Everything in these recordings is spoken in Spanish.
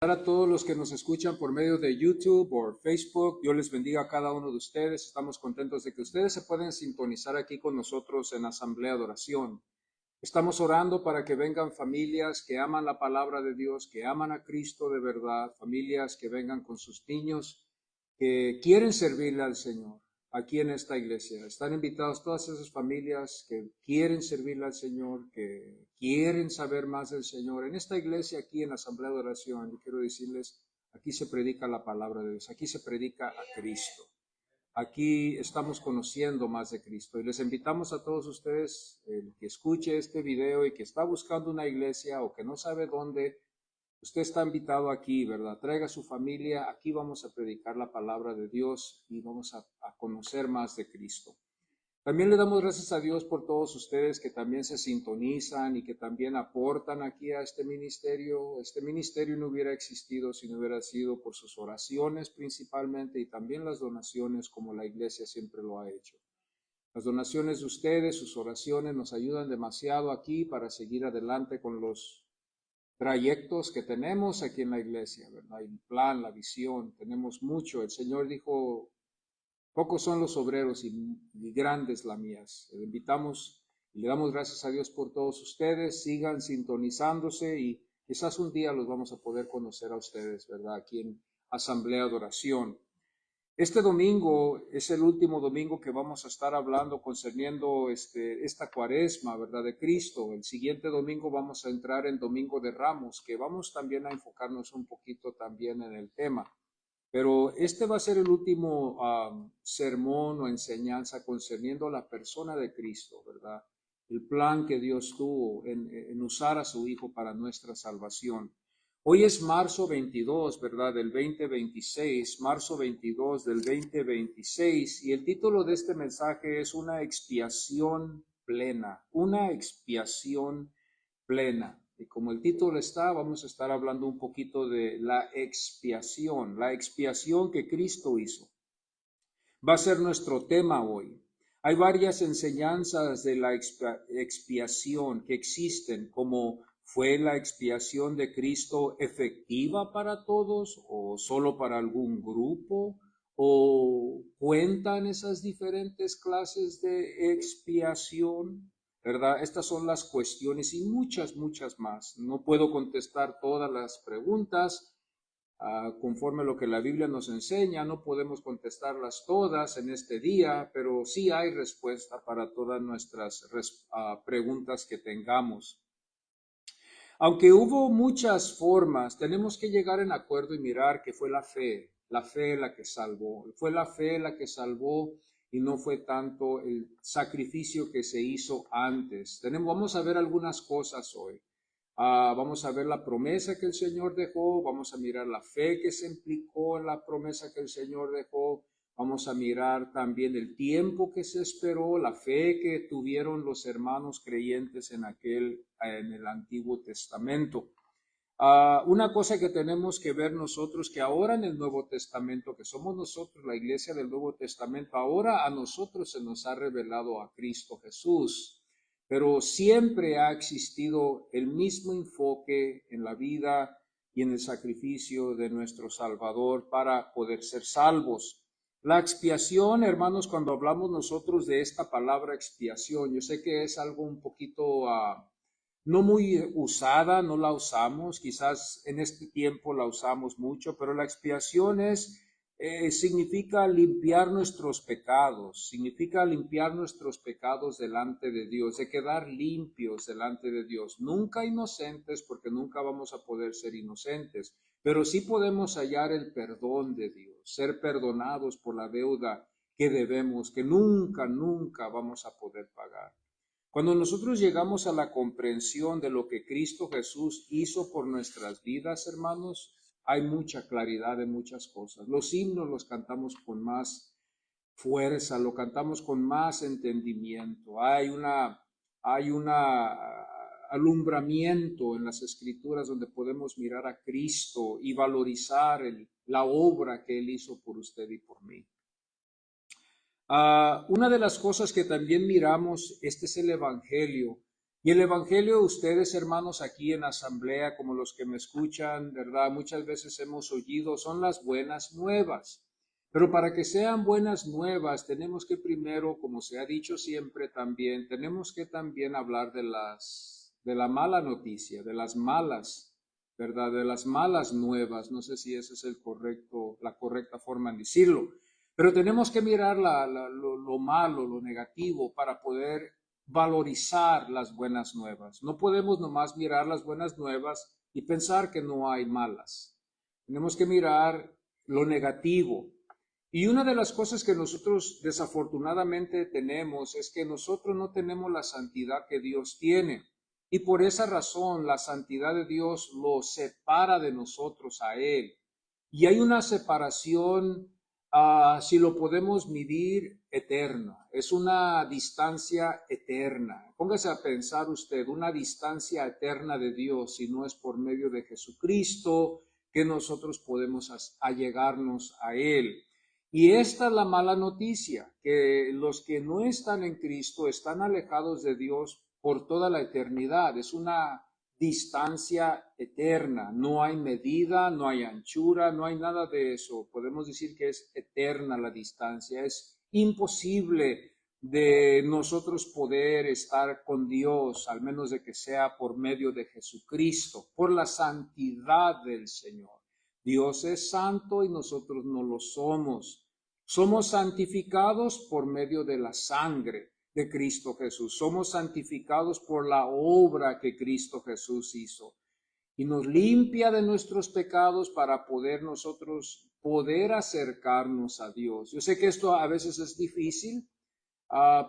A todos los que nos escuchan por medio de YouTube o Facebook, Dios les bendiga a cada uno de ustedes. Estamos contentos de que ustedes se pueden sintonizar aquí con nosotros en Asamblea de Oración. Estamos orando para que vengan familias que aman la palabra de Dios, que aman a Cristo de verdad, familias que vengan con sus niños, que quieren servirle al Señor aquí en esta iglesia. Están invitados todas esas familias que quieren servirle al Señor, que quieren saber más del Señor. En esta iglesia, aquí en la Asamblea de Oración, yo quiero decirles, aquí se predica la palabra de Dios, aquí se predica a Cristo. Aquí estamos conociendo más de Cristo y les invitamos a todos ustedes, el que escuche este video y que está buscando una iglesia o que no sabe dónde, usted está invitado aquí, ¿verdad? Traiga a su familia, aquí vamos a predicar la palabra de Dios y vamos a conocer más de Cristo. También le damos gracias a Dios por todos ustedes que también se sintonizan y que también aportan aquí a este ministerio. Este ministerio no hubiera existido si no hubiera sido por sus oraciones principalmente y también las donaciones como la iglesia siempre lo ha hecho. Las donaciones de ustedes, sus oraciones nos ayudan demasiado aquí para seguir adelante con los trayectos que tenemos aquí en la iglesia, ¿verdad? El plan, la visión, tenemos mucho. El Señor dijo, pocos son los obreros y grandes la mies. Le invitamos y le damos gracias a Dios por todos ustedes. Sigan sintonizándose y quizás un día los vamos a poder conocer a ustedes, ¿verdad? Aquí en Asamblea de Oración. Este domingo es el último domingo que vamos a estar hablando concerniendo esta cuaresma, ¿verdad? De Cristo. El siguiente domingo vamos a entrar en Domingo de Ramos, que vamos también a enfocarnos un poquito también en el tema. Pero este va a ser el último sermón o enseñanza concerniendo la persona de Cristo, ¿verdad? El plan que Dios tuvo en usar a su Hijo para nuestra salvación. Hoy es marzo 22, ¿verdad? Del 2026, marzo 22 del 2026, y el título de este mensaje es una expiación plena. Y como el título está, vamos a estar hablando un poquito de la expiación que Cristo hizo. Va a ser nuestro tema hoy. Hay varias enseñanzas de la expiación que existen, como ¿fue la expiación de Cristo efectiva para todos o solo para algún grupo? ¿O cuentan esas diferentes clases de expiación? ¿Verdad? Estas son las cuestiones y muchas, muchas más. No puedo contestar todas las preguntas conforme a lo que la Biblia nos enseña. No podemos contestarlas todas en este día, pero sí hay respuesta para todas nuestras preguntas que tengamos. Aunque hubo muchas formas, tenemos que llegar en acuerdo y mirar que fue la fe la que salvó. Fue la fe la que salvó y no fue tanto el sacrificio que se hizo antes. Vamos a ver algunas cosas hoy. Vamos a ver la promesa que el Señor dejó, vamos a mirar la fe que se implicó en la promesa que el Señor dejó, vamos a mirar también el tiempo que se esperó, la fe que tuvieron los hermanos creyentes en el Antiguo Testamento. Una cosa que tenemos que ver nosotros, que ahora en el Nuevo Testamento, que somos nosotros la iglesia del Nuevo Testamento, ahora a nosotros se nos ha revelado a Cristo Jesús, pero siempre ha existido el mismo enfoque en la vida y en el sacrificio de nuestro Salvador para poder ser salvos. La expiación, hermanos, cuando hablamos nosotros de esta palabra expiación, yo sé que es algo un poquito no muy usada, no la usamos, quizás en este tiempo la usamos mucho, pero la expiación significa limpiar nuestros pecados, significa limpiar nuestros pecados delante de Dios, de quedar limpios delante de Dios, nunca inocentes, porque nunca vamos a poder ser inocentes, pero sí podemos hallar el perdón de Dios, ser perdonados por la deuda que debemos, que nunca, nunca vamos a poder pagar. Cuando nosotros llegamos a la comprensión de lo que Cristo Jesús hizo por nuestras vidas, hermanos, hay mucha claridad de muchas cosas. Los himnos los cantamos con más fuerza, lo cantamos con más entendimiento. Hay una alumbramiento en las escrituras donde podemos mirar a Cristo y valorizar la obra que Él hizo por usted y por mí. Una de las cosas que también miramos, este es el Evangelio, Y el Evangelio, ustedes hermanos aquí en asamblea, como los que me escuchan, ¿verdad? Muchas veces hemos oído, son las buenas nuevas. Pero para que sean buenas nuevas, tenemos que primero, como se ha dicho siempre también, tenemos que también hablar de la mala noticia, de las malas, ¿verdad? De las malas nuevas. No sé si esa es la correcta forma de decirlo. Pero tenemos que mirar lo malo, lo negativo, para poder valorizar las buenas nuevas. No podemos nomás mirar las buenas nuevas y pensar que no hay malas. Tenemos que mirar lo negativo. Y una de las cosas que nosotros desafortunadamente tenemos es que nosotros no tenemos la santidad que Dios tiene. Y por esa razón la santidad de Dios lo separa de nosotros a Él. Y hay una separación, si lo podemos medir, eterna. Es una distancia eterna. Póngase a pensar usted, una distancia eterna de Dios, si no es por medio de Jesucristo que nosotros podemos allegarnos a Él. Y esta es la mala noticia, que los que no están en Cristo están alejados de Dios por toda la eternidad. Es una distancia eterna. No hay medida, no hay anchura, no hay nada de eso. Podemos decir que es eterna la distancia. Es imposible de nosotros poder estar con Dios, al menos de que sea por medio de Jesucristo, por la santidad del Señor. Dios es santo y nosotros no lo somos. Somos santificados por medio de la sangre de Cristo Jesús. Somos santificados por la obra que Cristo Jesús hizo. Y nos limpia de nuestros pecados para poder acercarnos a Dios. Yo sé que esto a veces es difícil,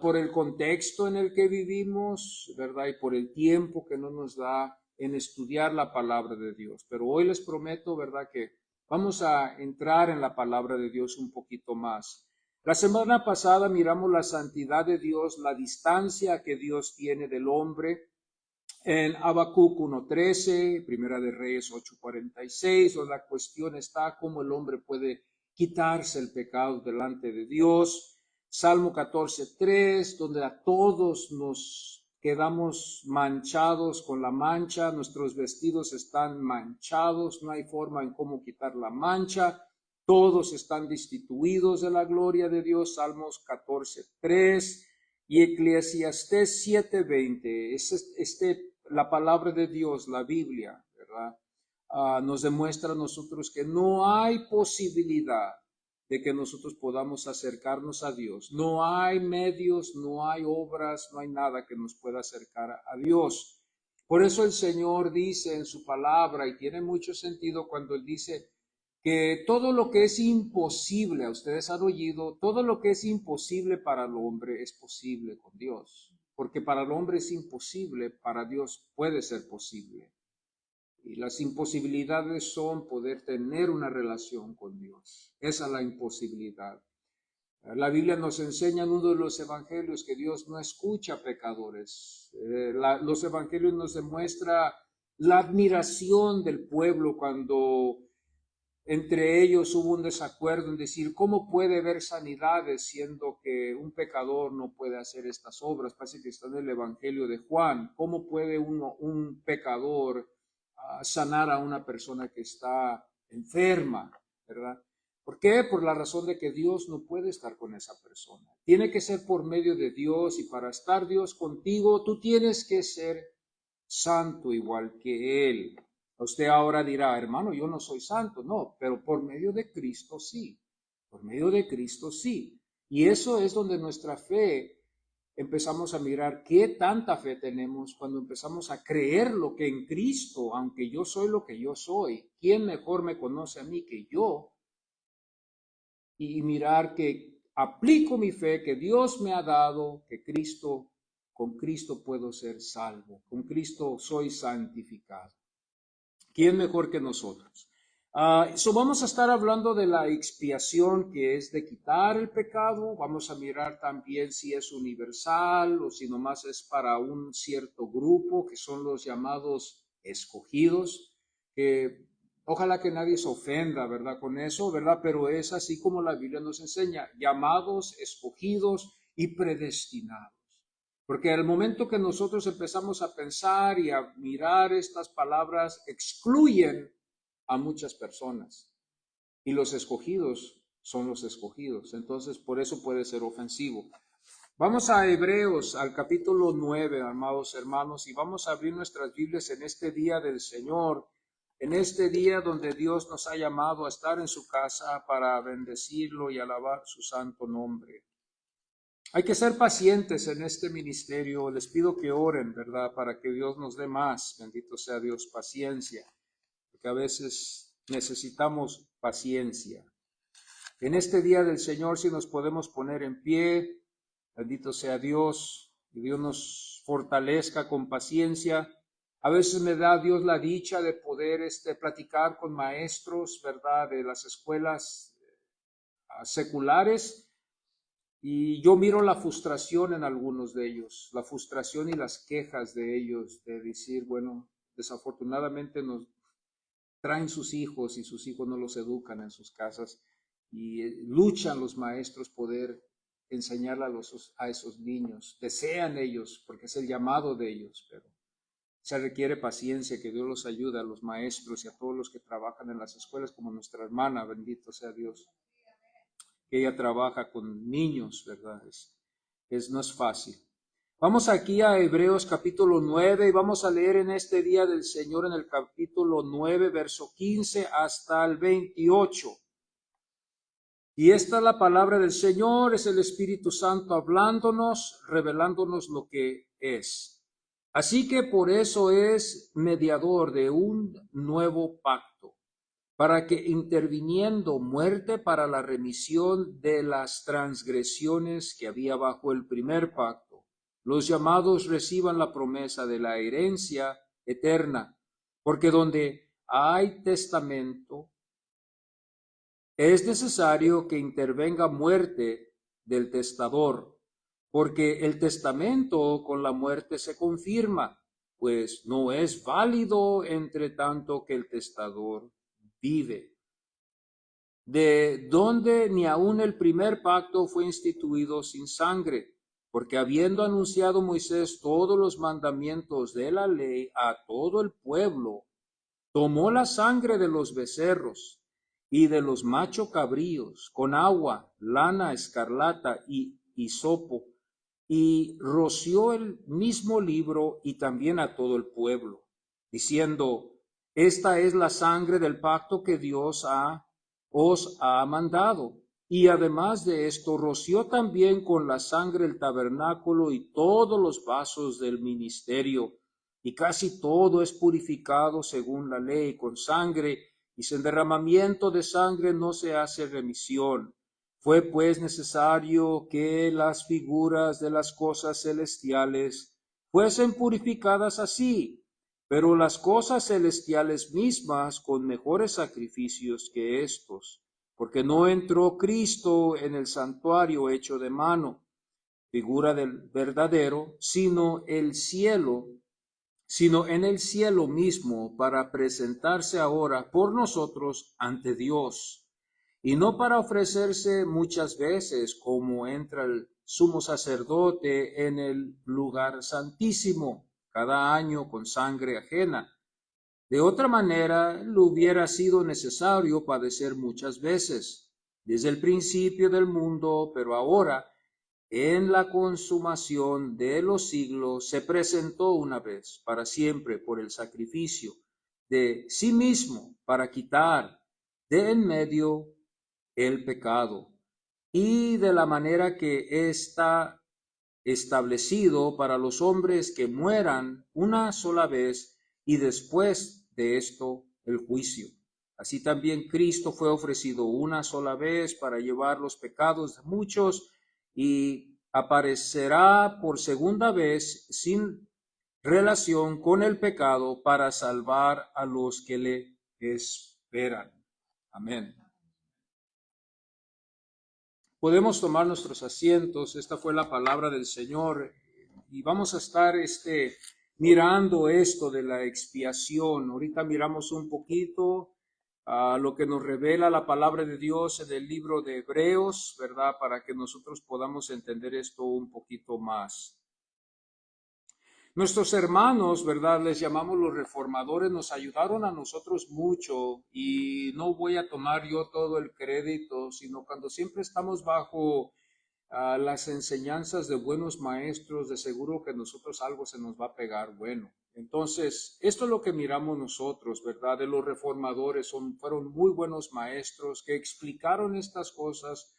por el contexto en el que vivimos, ¿verdad? Y por el tiempo que no nos da en estudiar la palabra de Dios. Pero hoy les prometo, ¿verdad? Que vamos a entrar en la palabra de Dios un poquito más. La semana pasada miramos la santidad de Dios, la distancia que Dios tiene del hombre en Habacuc 1:13, Primera de Reyes 8:46, donde la cuestión está cómo el hombre puede quitarse el pecado delante de Dios. Salmo 14:3, donde a todos nos quedamos manchados con la mancha, nuestros vestidos están manchados, no hay forma en cómo quitar la mancha, todos están destituidos de la gloria de Dios. Salmos 14:3 y Eclesiastés 7:20. La palabra de Dios, la Biblia, ¿verdad? Nos demuestra a nosotros que no hay posibilidad de que nosotros podamos acercarnos a Dios. No hay medios, no hay obras, no hay nada que nos pueda acercar a Dios. Por eso el Señor dice en su palabra, y tiene mucho sentido cuando Él dice que todo lo que es imposible, a ustedes han oído, todo lo que es imposible para el hombre es posible con Dios. Porque para el hombre es imposible, para Dios puede ser posible. Y las imposibilidades son poder tener una relación con Dios. Esa es la imposibilidad. La Biblia nos enseña en uno de los evangelios que Dios no escucha pecadores. Los evangelios nos demuestra la admiración del pueblo cuando entre ellos hubo un desacuerdo en decir, ¿cómo puede haber sanidades siendo que un pecador no puede hacer estas obras? Parece que está en el Evangelio de Juan. ¿Cómo puede un pecador sanar a una persona que está enferma? ¿Verdad? ¿Por qué? Por la razón de que Dios no puede estar con esa persona. Tiene que ser por medio de Dios, y para estar Dios contigo, tú tienes que ser santo igual que Él. Usted ahora dirá, hermano, yo no soy santo. No, pero por medio de Cristo sí. Por medio de Cristo sí. Y eso es donde nuestra fe empezamos a mirar qué tanta fe tenemos cuando empezamos a creer lo que en Cristo, aunque yo soy lo que yo soy, ¿quién mejor me conoce a mí que yo? Y mirar que aplico mi fe que Dios me ha dado, que con Cristo puedo ser salvo, con Cristo soy santificado. ¿Quién mejor que nosotros? Vamos a estar hablando de la expiación, que es de quitar el pecado. Vamos a mirar también si es universal o si nomás es para un cierto grupo, que son los llamados escogidos. Ojalá que nadie se ofenda, ¿verdad? Con eso, ¿verdad? Pero es así como la Biblia nos enseña, llamados, escogidos y predestinados. Porque al momento que nosotros empezamos a pensar y a mirar estas palabras, excluyen a muchas personas. Y los escogidos son los escogidos. Entonces, por eso puede ser ofensivo. Vamos a Hebreos, al capítulo 9, amados hermanos, y vamos a abrir nuestras Biblias en este día del Señor, en este día donde Dios nos ha llamado a estar en su casa para bendecirlo y alabar su santo nombre. Hay que ser pacientes en este ministerio. Les pido que oren, ¿verdad? Para que Dios nos dé más. Bendito sea Dios, paciencia. Porque a veces necesitamos paciencia. En este día del Señor, si nos podemos poner en pie, bendito sea Dios, que Dios nos fortalezca con paciencia. A veces me da Dios la dicha de poder platicar con maestros, ¿verdad? De las escuelas seculares. Y yo miro la frustración en algunos de ellos, la frustración y las quejas de ellos, de decir, bueno, desafortunadamente nos traen sus hijos y sus hijos no los educan en sus casas y luchan los maestros poder enseñar a esos niños. Desean ellos, porque es el llamado de ellos, pero se requiere paciencia, que Dios los ayude a los maestros y a todos los que trabajan en las escuelas, como nuestra hermana, bendito sea Dios, que ella trabaja con niños, ¿verdad? No es fácil. Vamos aquí a Hebreos capítulo 9 y vamos a leer en este día del Señor en el capítulo 9, verso 15 hasta el 28. Y esta es la palabra del Señor, es el Espíritu Santo hablándonos, revelándonos lo que es. Así que por eso es mediador de un nuevo pacto, para que interviniendo muerte para la remisión de las transgresiones que había bajo el primer pacto, los llamados reciban la promesa de la herencia eterna, porque donde hay testamento, es necesario que intervenga muerte del testador, porque el testamento con la muerte se confirma, pues no es válido entre tanto que el testador vive. De donde ni aun el primer pacto fue instituido sin sangre, porque habiendo anunciado Moisés todos los mandamientos de la ley a todo el pueblo, tomó la sangre de los becerros y de los macho cabríos con agua, lana escarlata y hisopo, y roció el mismo libro y también a todo el pueblo, diciendo: esta es la sangre del pacto que Dios os ha mandado. Y además de esto, roció también con la sangre el tabernáculo y todos los vasos del ministerio, y casi todo es purificado según la ley con sangre, y sin derramamiento de sangre no se hace remisión. Fue pues necesario que las figuras de las cosas celestiales fuesen purificadas así, pero las cosas celestiales mismas con mejores sacrificios que estos, porque no entró Cristo en el santuario hecho de mano, figura del verdadero, sino en el cielo mismo, para presentarse ahora por nosotros ante Dios, y no para ofrecerse muchas veces como entra el sumo sacerdote en el lugar santísimo cada año con sangre ajena. De otra manera, le hubiera sido necesario padecer muchas veces, desde el principio del mundo, pero ahora, en la consumación de los siglos, se presentó una vez para siempre por el sacrificio de sí mismo para quitar de en medio el pecado, y de la manera que está establecido para los hombres que mueran una sola vez y después de esto el juicio. Así también Cristo fue ofrecido una sola vez para llevar los pecados de muchos y aparecerá por segunda vez sin relación con el pecado para salvar a los que le esperan. Amén. Podemos tomar nuestros asientos. Esta fue la palabra del Señor y vamos a estar mirando esto de la expiación. Ahorita miramos un poquito a lo que nos revela la palabra de Dios en el libro de Hebreos, ¿verdad? Para que nosotros podamos entender esto un poquito más. Nuestros hermanos, ¿verdad? Les llamamos los reformadores, nos ayudaron a nosotros mucho y no voy a tomar yo todo el crédito, sino cuando siempre estamos bajo las enseñanzas de buenos maestros, de seguro que nosotros algo se nos va a pegar bueno. Entonces, esto es lo que miramos nosotros, ¿verdad? De los reformadores, fueron muy buenos maestros que explicaron estas cosas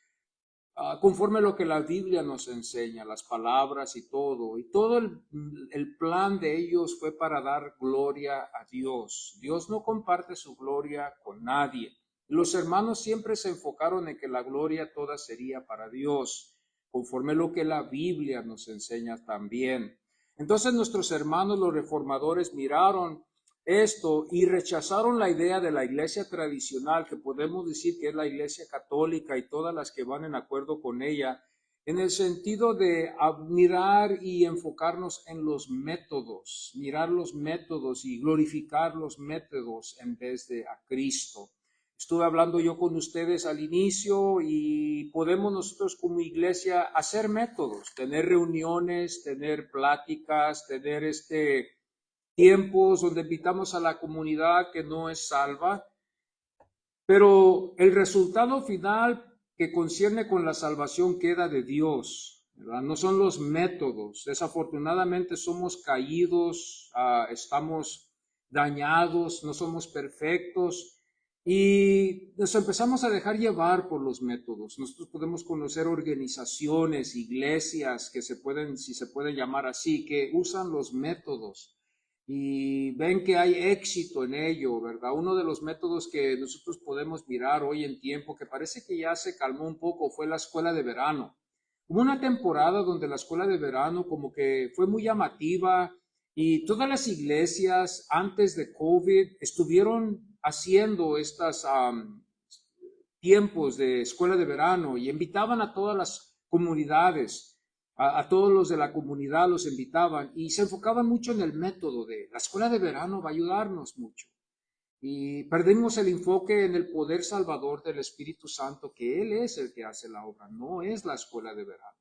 conforme a lo que la Biblia nos enseña, las palabras y todo el plan de ellos fue para dar gloria a Dios. Dios no comparte su gloria con nadie. Los hermanos siempre se enfocaron en que la gloria toda sería para Dios, conforme a lo que la Biblia nos enseña también. Entonces nuestros hermanos, los reformadores, miraron esto y rechazaron la idea de la iglesia tradicional, que podemos decir que es la iglesia católica y todas las que van en acuerdo con ella, en el sentido de mirar y enfocarnos en los métodos, mirar los métodos y glorificar los métodos en vez de a Cristo. Estuve hablando yo con ustedes al inicio y podemos nosotros como iglesia hacer métodos, tener reuniones, tener pláticas, tener tiempos donde invitamos a la comunidad que no es salva, pero el resultado final que concierne con la salvación queda de Dios, ¿verdad? No son los métodos. Desafortunadamente somos caídos, estamos dañados, no somos perfectos y nos empezamos a dejar llevar por los métodos. Nosotros podemos conocer organizaciones, iglesias que se pueden, si se pueden llamar así, que usan los métodos y ven que hay éxito en ello, ¿verdad? Uno de los métodos que nosotros podemos mirar hoy en tiempo, que parece que ya se calmó un poco, fue la escuela de verano. Hubo una temporada donde la escuela de verano como que fue muy llamativa y todas las iglesias antes de COVID estuvieron haciendo estas tiempos de escuela de verano y invitaban a todas las comunidades, todos los de la comunidad los invitaban y se enfocaban mucho en el método de la escuela de verano va a ayudarnos mucho. Y perdimos el enfoque en el poder salvador del Espíritu Santo, que Él es el que hace la obra, no es la escuela de verano.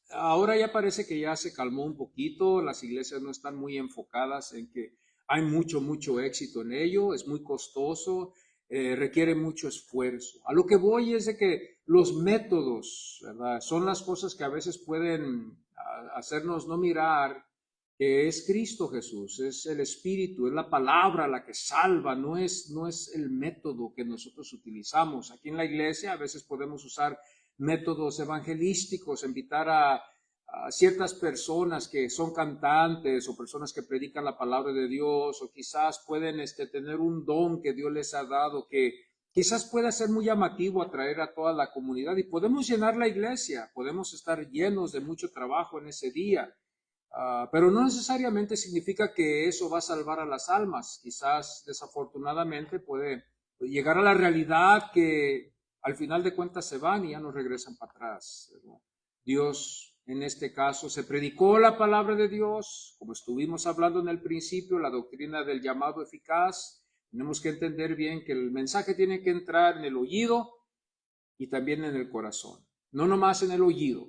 Ahora ya parece que ya se calmó un poquito, las iglesias no están muy enfocadas en que hay mucho éxito en ello, es muy costoso, requiere mucho esfuerzo. A lo que voy es de que los métodos, ¿verdad? Son las cosas que a veces pueden hacernos no mirar que es Cristo Jesús, es el Espíritu, es la palabra la que salva, no es el método que nosotros utilizamos. Aquí en la iglesia a veces podemos usar métodos evangelísticos, invitar a ciertas personas que son cantantes o personas que predican la palabra de Dios o quizás pueden tener un don que Dios les ha dado que quizás pueda ser muy llamativo atraer a toda la comunidad y podemos llenar la iglesia, podemos estar llenos de mucho trabajo en ese día. Pero no necesariamente significa que eso va a salvar a las almas. Quizás desafortunadamente puede llegar a la realidad que al final de cuentas se van y ya no regresan para atrás, ¿verdad? Dios, en este caso, se predicó la palabra de Dios, como estuvimos hablando en el principio, la doctrina del llamado eficaz. Tenemos que entender bien que el mensaje tiene que entrar en el oído y también en el corazón, no nomás en el oído.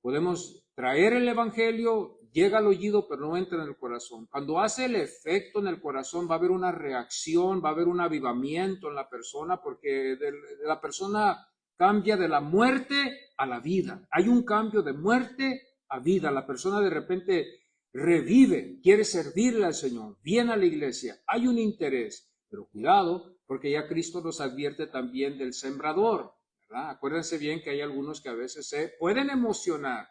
Podemos traer el evangelio, llega al oído, pero no entra en el corazón. Cuando hace el efecto en el corazón, va a haber una reacción, va a haber un avivamiento en la persona, porque la persona cambia de la muerte a la vida. Hay un cambio de muerte a vida. La persona de repente revive, quiere servirle al Señor, viene a la iglesia, hay un interés, pero cuidado, porque ya Cristo nos advierte también del sembrador, ¿verdad? Acuérdense bien que hay algunos que a veces se pueden emocionar,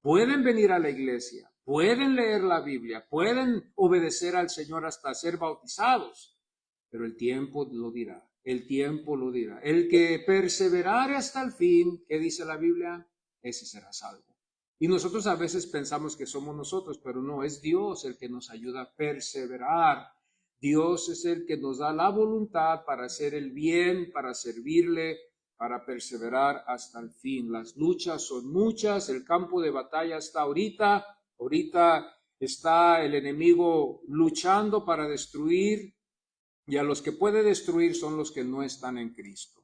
pueden venir a la iglesia, pueden leer la Biblia, pueden obedecer al Señor hasta ser bautizados, pero el tiempo lo dirá, el tiempo lo dirá. El que perseverare hasta el fin, ¿qué dice la Biblia? Ese será salvo. Y nosotros a veces pensamos que somos nosotros, pero no, es Dios el que nos ayuda a perseverar. Dios es el que nos da la voluntad para hacer el bien, para servirle, para perseverar hasta el fin. Las luchas son muchas, el campo de batalla está ahorita está el enemigo luchando para destruir y a los que puede destruir son los que no están en Cristo.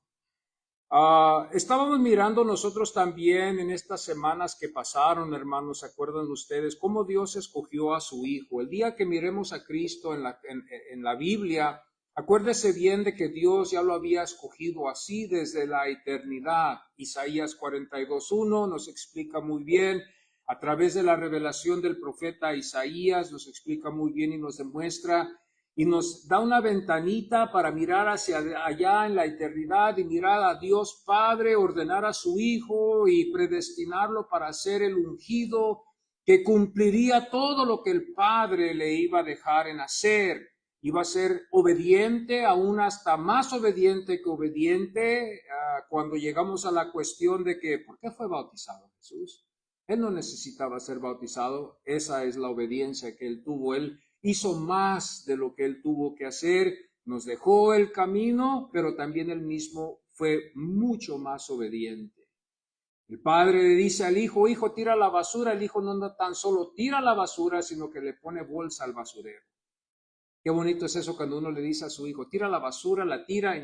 Estábamos mirando nosotros también en estas semanas que pasaron, hermanos, ¿se acuerdan ustedes cómo Dios escogió a su Hijo? El día que miremos a Cristo en la Biblia, acuérdese bien de que Dios ya lo había escogido así desde la eternidad. Isaías 42:1 nos explica muy bien, a través de la revelación del profeta Isaías, nos explica muy bien y nos demuestra y nos da una ventanita para mirar hacia allá en la eternidad y mirar a Dios Padre, ordenar a su Hijo y predestinarlo para ser el ungido que cumpliría todo lo que el Padre le iba a dejar en hacer. Iba a ser obediente, aún hasta más obediente que obediente, cuando llegamos a la cuestión de que, ¿por qué fue bautizado Jesús? Él no necesitaba ser bautizado, esa es la obediencia que él tuvo. Él hizo más de lo que él tuvo que hacer, nos dejó el camino, pero también él mismo fue mucho más obediente. El padre le dice al hijo, hijo, tira la basura. El hijo no tan solo tira la basura, sino que le pone bolsa al basurero. Qué bonito es eso cuando uno le dice a su hijo, tira la basura, la tira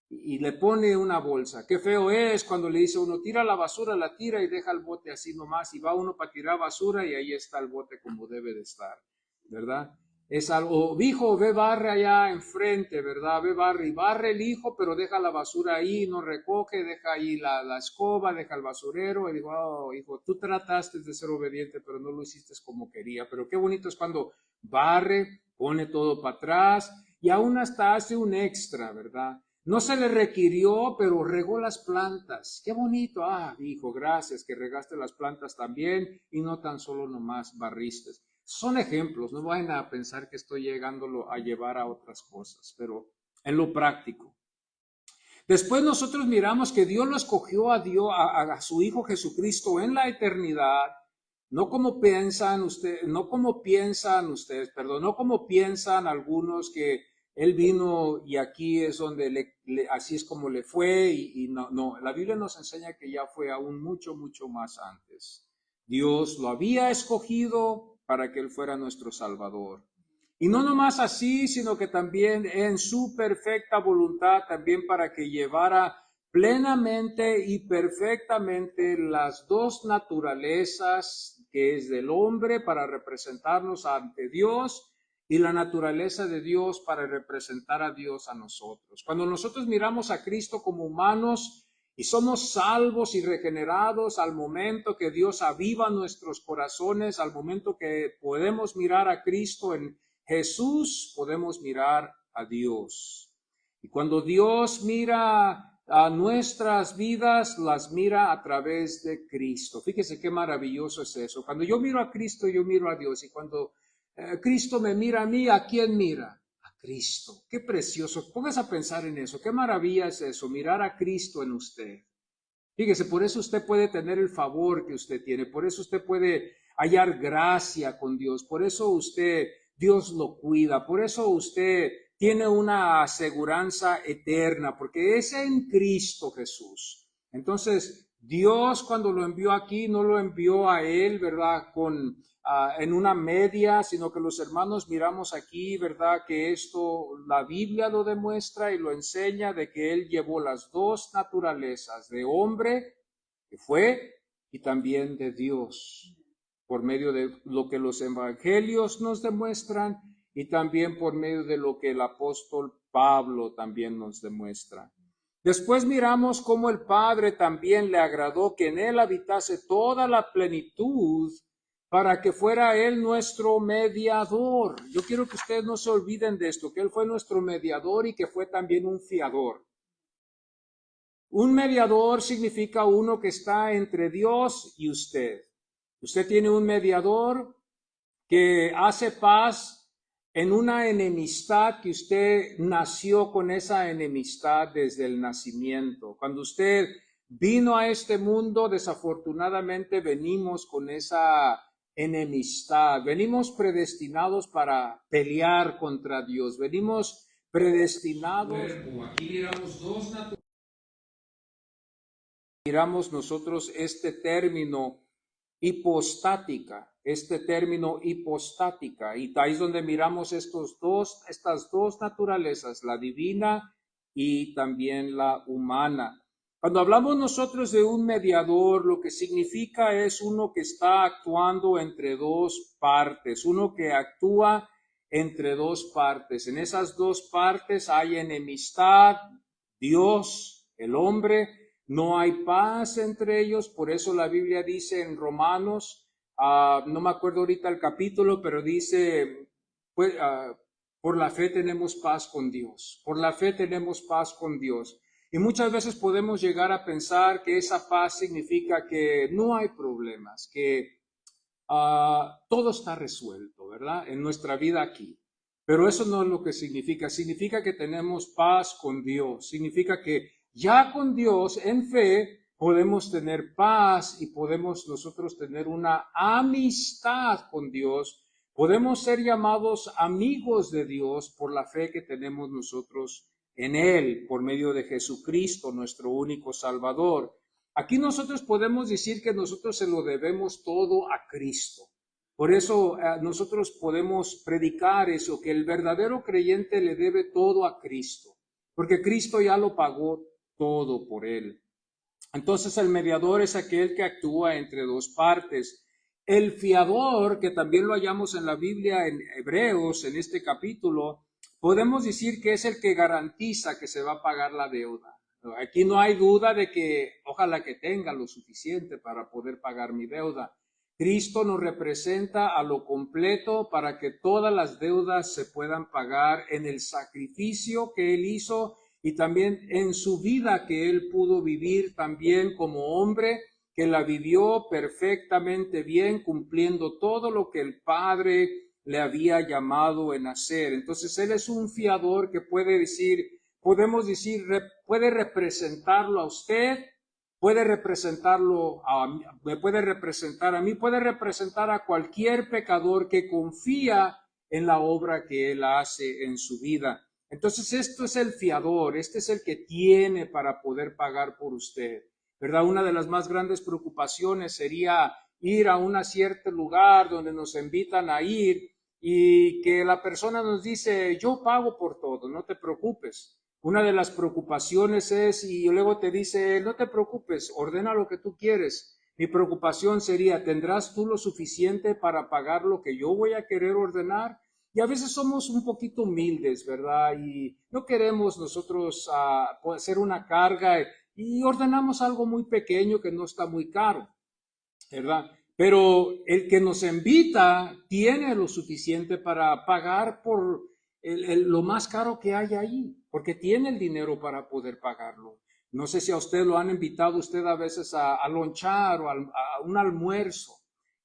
y le pone una bolsa. Qué feo es cuando le dice uno, tira la basura, la tira y deja el bote así nomás, y va uno para tirar basura y ahí está el bote como debe de estar, ¿verdad? Es algo, hijo, ve barre allá enfrente, ¿verdad? Ve barre y barre el hijo, pero deja la basura ahí, no recoge, deja ahí la escoba, deja el basurero, y digo, oh, hijo, tú trataste de ser obediente, pero no lo hiciste como quería. Pero qué bonito es cuando barre, pone todo para atrás y aún hasta hace un extra, ¿verdad? No se le requirió, pero regó las plantas. Qué bonito. Ah, hijo, gracias que regaste las plantas también y no tan solo nomás barriste. Son ejemplos, no vayan a pensar que estoy llegándolo a llevar a otras cosas, pero en lo práctico. Después nosotros miramos que Dios lo escogió a su Hijo Jesucristo en la eternidad, no como piensan ustedes, no como piensan ustedes, perdón, no como piensan algunos que Él vino y aquí es donde así es como le fue y no, la Biblia nos enseña que ya fue aún mucho, mucho más antes. Dios lo había escogido para que Él fuera nuestro Salvador. Y no nomás así, sino que también en su perfecta voluntad, también para que llevara plenamente y perfectamente las dos naturalezas que es del hombre para representarnos ante Dios y la naturaleza de Dios para representar a Dios a nosotros. Cuando nosotros miramos a Cristo como humanos y somos salvos y regenerados al momento que Dios aviva nuestros corazones, al momento que podemos mirar a Cristo en Jesús, podemos mirar a Dios. Y cuando Dios mira a nuestras vidas, las mira a través de Cristo. Fíjese qué maravilloso es eso. Cuando yo miro a Cristo, yo miro a Dios. Y cuando Cristo me mira a mí, ¿a quién mira? A Cristo. Qué precioso. Póngase a pensar en eso. Qué maravilla es eso, mirar a Cristo en usted. Fíjese, por eso usted puede tener el favor que usted tiene. Por eso usted puede hallar gracia con Dios. Por eso Dios lo cuida. Por eso usted tiene una aseguranza eterna, porque es en Cristo Jesús. Entonces, Dios cuando lo envió aquí, no lo envió a él, ¿verdad? En una media, sino que los hermanos miramos aquí, ¿verdad? Que esto, la Biblia lo demuestra y lo enseña de que él llevó las dos naturalezas, de hombre, que fue, y también de Dios, por medio de lo que los evangelios nos demuestran y también por medio de lo que el apóstol Pablo también nos demuestra. Después miramos cómo el Padre también le agradó que en él habitase toda la plenitud para que fuera él nuestro mediador. Yo quiero que ustedes no se olviden de esto, que él fue nuestro mediador y que fue también un fiador. Un mediador significa uno que está entre Dios y usted. Usted tiene un mediador que hace paz en una enemistad que usted nació con esa enemistad desde el nacimiento. Cuando usted vino a este mundo, desafortunadamente venimos con esa enemistad. Venimos predestinados para pelear contra Dios. Venimos predestinados. Aquí miramos dos naturalezas. Miramos nosotros este término hipostática, y ahí es donde miramos estas dos naturalezas, la divina y también la humana. Cuando hablamos nosotros de un mediador, lo que significa es uno que está actuando entre dos partes, uno que actúa entre dos partes. En esas dos partes hay enemistad, Dios, el hombre, no hay paz entre ellos, por eso la Biblia dice en Romanos, no me acuerdo ahorita el capítulo, pero dice, pues, por la fe tenemos paz con Dios, por la fe tenemos paz con Dios. Y muchas veces podemos llegar a pensar que esa paz significa que no hay problemas, que todo está resuelto, ¿verdad? En nuestra vida aquí. Pero eso no es lo que significa. Significa que tenemos paz con Dios. Significa que ya con Dios, en fe, podemos tener paz y podemos nosotros tener una amistad con Dios. Podemos ser llamados amigos de Dios por la fe que tenemos nosotros en Él, por medio de Jesucristo, nuestro único Salvador. Aquí nosotros podemos decir que nosotros se lo debemos todo a Cristo. Por eso nosotros podemos predicar eso, que el verdadero creyente le debe todo a Cristo, porque Cristo ya lo pagó todo por él. Entonces el mediador es aquel que actúa entre dos partes. El fiador, que también lo hallamos en la Biblia en Hebreos, en este capítulo, podemos decir que es el que garantiza que se va a pagar la deuda. Aquí no hay duda de que ojalá que tenga lo suficiente para poder pagar mi deuda. Cristo nos representa a lo completo para que todas las deudas se puedan pagar en el sacrificio que Él hizo y también en su vida que Él pudo vivir también como hombre, que la vivió perfectamente bien, cumpliendo todo lo que el Padre le había llamado en hacer. Entonces Él es un fiador que puede decir, podemos decir, puede representarlo a usted, puede representarlo me puede representar a mí, puede representar a cualquier pecador que confía en la obra que Él hace en su vida. Entonces, esto es el fiador, este es el que tiene para poder pagar por usted, ¿verdad? Una de las más grandes preocupaciones sería ir a un cierto lugar donde nos invitan a ir y que la persona nos dice, yo pago por todo, no te preocupes. Una de las preocupaciones es, y luego te dice, no te preocupes, ordena lo que tú quieres. Mi preocupación sería, ¿tendrás tú lo suficiente para pagar lo que yo voy a querer ordenar? Y a veces somos un poquito humildes, ¿verdad? Y no queremos nosotros hacer una carga y ordenamos algo muy pequeño que no está muy caro, ¿verdad? Pero el que nos invita tiene lo suficiente para pagar por lo más caro que hay ahí, porque tiene el dinero para poder pagarlo. No sé si a usted lo han invitado usted a veces a lonchar o a un almuerzo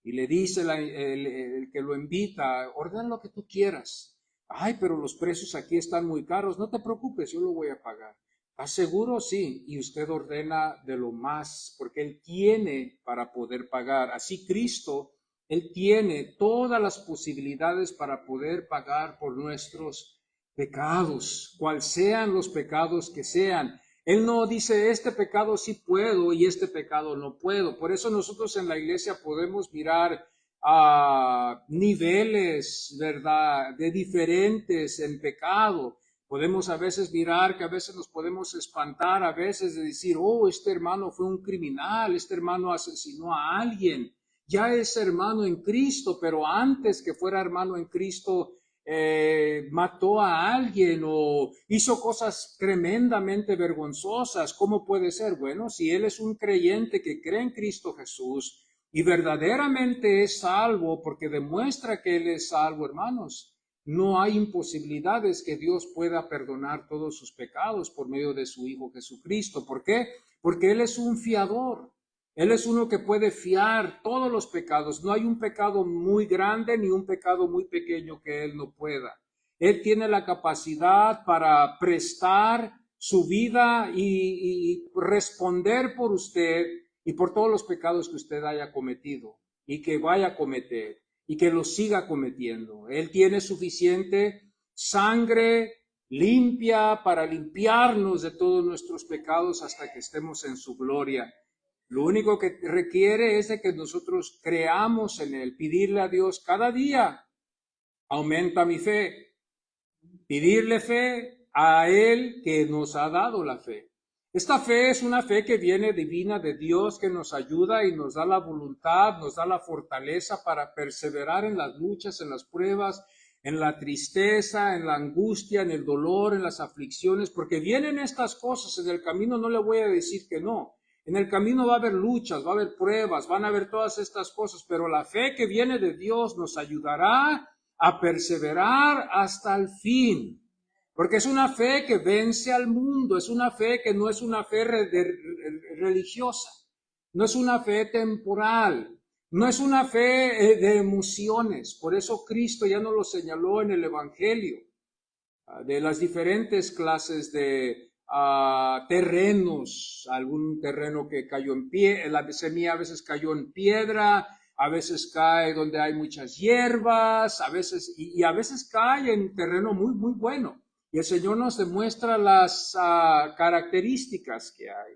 y le dice el que lo invita, ordena lo que tú quieras. Ay, pero los precios aquí están muy caros. No te preocupes, yo lo voy a pagar. ¿Estás seguro? Sí. Y usted ordena de lo más, porque Él tiene para poder pagar. Así Cristo, Él tiene todas las posibilidades para poder pagar por nuestros pecados, cual sean los pecados que sean. Él no dice, este pecado sí puedo y este pecado no puedo. Por eso nosotros en la iglesia podemos mirar a niveles, ¿verdad?, de diferentes en pecado. Podemos a veces mirar que a veces nos podemos espantar, a veces de decir, oh, este hermano fue un criminal, este hermano asesinó a alguien. Ya es hermano en Cristo, pero antes que fuera hermano en Cristo, mató a alguien o hizo cosas tremendamente vergonzosas. ¿Cómo puede ser? Bueno, si él es un creyente que cree en Cristo Jesús y verdaderamente es salvo porque demuestra que él es salvo, hermanos, no hay imposibilidades que Dios pueda perdonar todos sus pecados por medio de su Hijo Jesucristo. ¿Por qué? Porque Él es un fiador. Él es uno que puede fiar todos los pecados. No hay un pecado muy grande ni un pecado muy pequeño que Él no pueda. Él tiene la capacidad para prestar su vida y responder por usted y por todos los pecados que usted haya cometido y que vaya a cometer y que lo siga cometiendo. Él tiene suficiente sangre limpia para limpiarnos de todos nuestros pecados hasta que estemos en su gloria. Lo único que requiere es de que nosotros creamos en Él, pedirle a Dios cada día, aumenta mi fe, pedirle fe, a Él que nos ha dado la fe. Esta fe es una fe que viene divina de Dios, que nos ayuda y nos da la voluntad, nos da la fortaleza para perseverar en las luchas, en las pruebas, en la tristeza, en la angustia, en el dolor, en las aflicciones, porque vienen estas cosas en el camino, no le voy a decir que no. En el camino va a haber luchas, va a haber pruebas, van a haber todas estas cosas, pero la fe que viene de Dios nos ayudará a perseverar hasta el fin. Porque es una fe que vence al mundo, es una fe que no es una fe religiosa, no es una fe temporal, no es una fe de emociones. Por eso Cristo ya nos lo señaló en el Evangelio, de las diferentes clases de terrenos, algún terreno que cayó en pie, la semilla a veces cayó en piedra, a veces cae donde hay muchas hierbas, a veces, y a veces cae en terreno muy, muy bueno. Y el Señor nos demuestra las características que hay.